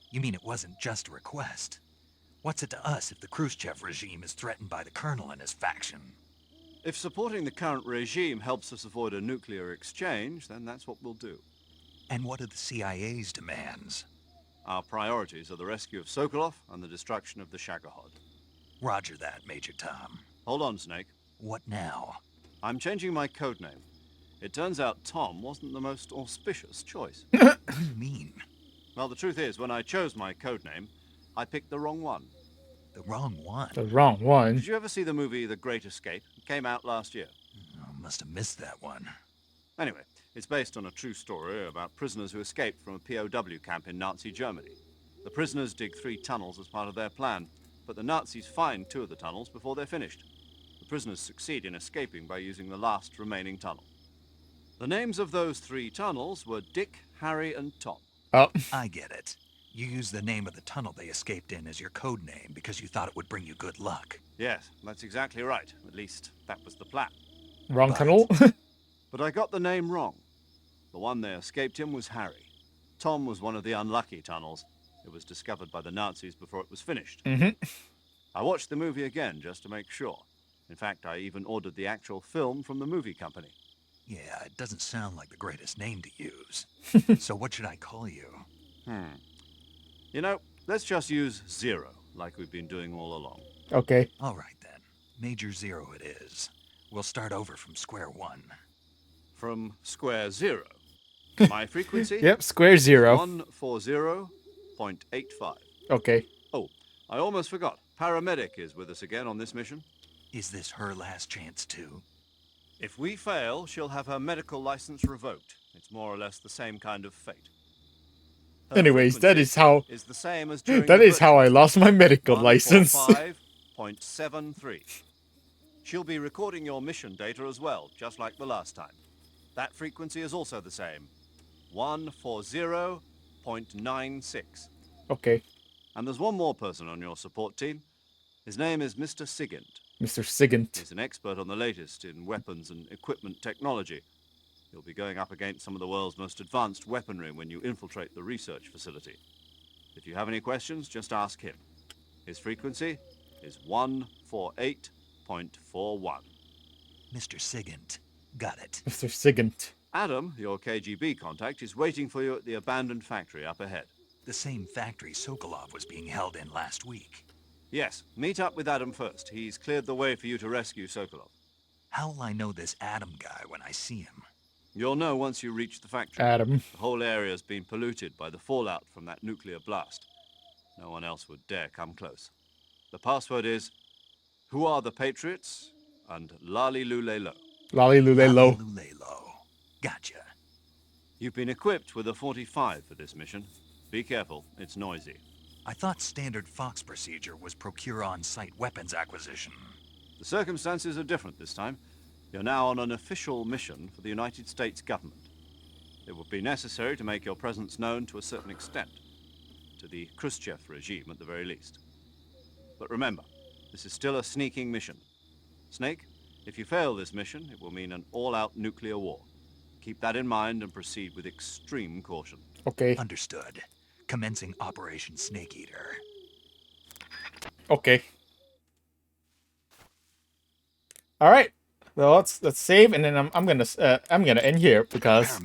You mean it wasn't just a request? What's it to us if the Khrushchev regime is threatened by the Colonel and his faction? If supporting the current regime helps us avoid a nuclear exchange, then that's what we'll do. And what are the CIA's demands? Our priorities are the rescue of Sokolov and the destruction of the Shagohod. Roger that, Major Tom. Hold on, Snake. What now? I'm changing my codename. It turns out Tom wasn't the most auspicious choice. What do you mean? Well, the truth is, when I chose my codename, I picked the wrong one. The wrong one? The wrong one? Did you ever see the movie The Great Escape? It came out last year. must have missed that one. Anyway, it's based on a true story about prisoners who escaped from a POW camp in Nazi Germany. The prisoners dig 3 tunnels as part of their plan, but the Nazis find 2 of the tunnels before they're finished. The prisoners succeed in escaping by using the last remaining tunnel. The names of those 3 tunnels were Dick, Harry, and Tom. Oh. I get it. You used the name of the tunnel they escaped in as your code name because you thought it would bring you good luck. Yes, that's exactly right. At least, that was the plan. Wrong tunnel? But I got the name wrong. The one they escaped in was Harry. Tom was one of the unlucky tunnels. It was discovered by the Nazis before it was finished. I watched the movie again just to make sure. In fact, I even ordered the actual film from the movie company. Yeah, it doesn't sound like the greatest name to use. So what should I call you? You know, let's just use Zero, like we've been doing all along. Okay. All right, then. Major Zero it is. We'll start over from square one. From square 0. My frequency? Yep, square 0. 140.85. Okay. Oh, I almost forgot. Paramedic is with us again on this mission. Is this her last chance, too? If we fail, she'll have her medical license revoked. It's more or less the same kind of fate. Her Anyways, that is how is the same as during that the is how I lost my medical license. 145.73. She'll be recording your mission data as well, just like the last time. That frequency is also the same. 140.96. Okay. And there's one more person on your support team. His name is Mr. Sigint. Mr. Sigint. He's an expert on the latest in weapons and equipment technology. You'll be going up against some of the world's most advanced weaponry when you infiltrate the research facility. If you have any questions, just ask him. His frequency is 148.41. Mr. Sigint. Got it. Mr. Sigint. Adam, your KGB contact, is waiting for you at the abandoned factory up ahead. The same factory Sokolov was being held in last week. Yes, meet up with Adam first. He's cleared the way for you to rescue Sokolov. How will I know this Adam guy when I see him? You'll know once you reach the factory. Adam. The whole area's been polluted by the fallout from that nuclear blast. No one else would dare come close. The password is, "Who are the Patriots?" and Lali Lule Lo. Lali Lule Lo. Gotcha. You've been equipped with a 45 for this mission. Be careful, it's noisy. I thought standard Fox procedure was procure on-site weapons acquisition. The circumstances are different this time. You're now on an official mission for the United States government. It would be necessary to make your presence known to a certain extent, to the Khrushchev regime at the very least. But remember, this is still a sneaking mission. Snake, if you fail this mission, it will mean an all-out nuclear war. Keep that in mind and proceed with extreme caution. Okay. Understood. Commencing Operation Snake Eater. Okay. All right. Well, let's save, and then I'm gonna end here because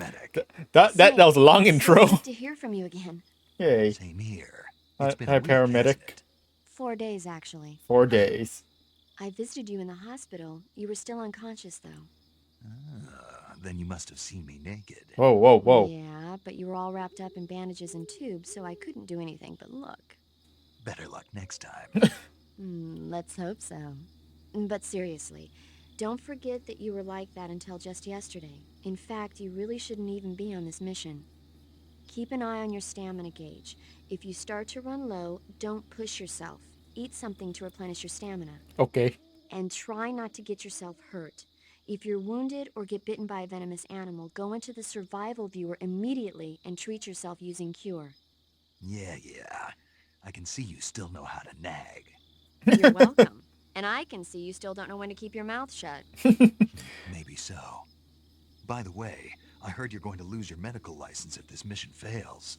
that was a long intro. Nice to hear from you again. Yay. Same here. Hi, paramedic. 4 days, actually. 4 days. I visited you in the hospital. You were still unconscious, though. Then you must have seen me naked. Whoa, whoa, whoa. Yeah, but you were all wrapped up in bandages and tubes, so I couldn't do anything but look. Better luck next time. Let's hope so. But seriously, don't forget that you were like that until just yesterday. In fact, you really shouldn't even be on this mission. Keep an eye on your stamina gauge. If you start to run low, don't push yourself. Eat something to replenish your stamina. Okay. And try not to get yourself hurt. If you're wounded or get bitten by a venomous animal, go into the survival viewer immediately and treat yourself using Cure. Yeah. I can see you still know how to nag. You're welcome. And I can see you still don't know when to keep your mouth shut. Maybe so. By the way, I heard you're going to lose your medical license if this mission fails.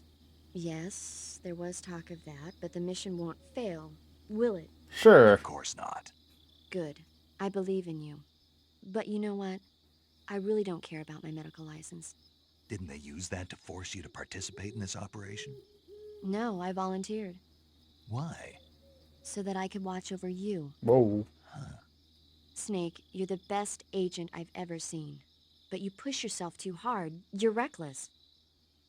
Yes, there was talk of that, but the mission won't fail, will it? Sure. Of course not. Good. I believe in you. But you know what? I really don't care about my medical license. Didn't they use that to force you to participate in this operation? No, I volunteered. Why? So that I could watch over you. Whoa. Snake, you're the best agent I've ever seen. But you push yourself too hard. You're reckless.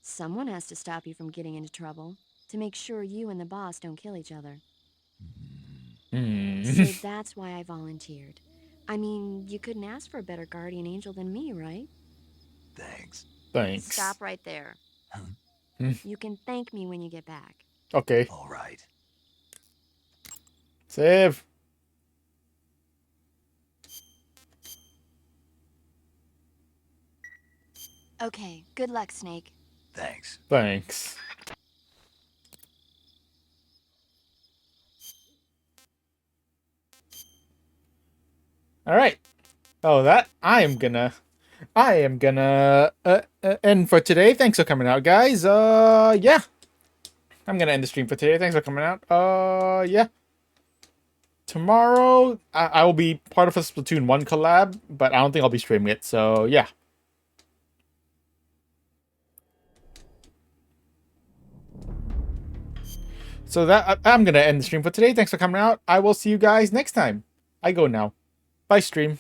Someone has to stop you from getting into trouble, to make sure you and the boss don't kill each other. So that's why I volunteered. I mean, you couldn't ask for a better guardian angel than me, right? Thanks. Thanks. Stop right there. Hmm. You can thank me when you get back. Okay. All right. Save. Okay, good luck, Snake. Thanks. Thanks. All right. Oh, that I am gonna end for today. Thanks for coming out, guys. Yeah. I'm gonna end the stream for today. Thanks for coming out. Yeah. Tomorrow, I will be part of a Splatoon 1 collab, but I don't think I'll be streaming it. So yeah. So that I'm gonna end the stream for today. Thanks for coming out. I will see you guys next time. I go now. Bye, stream.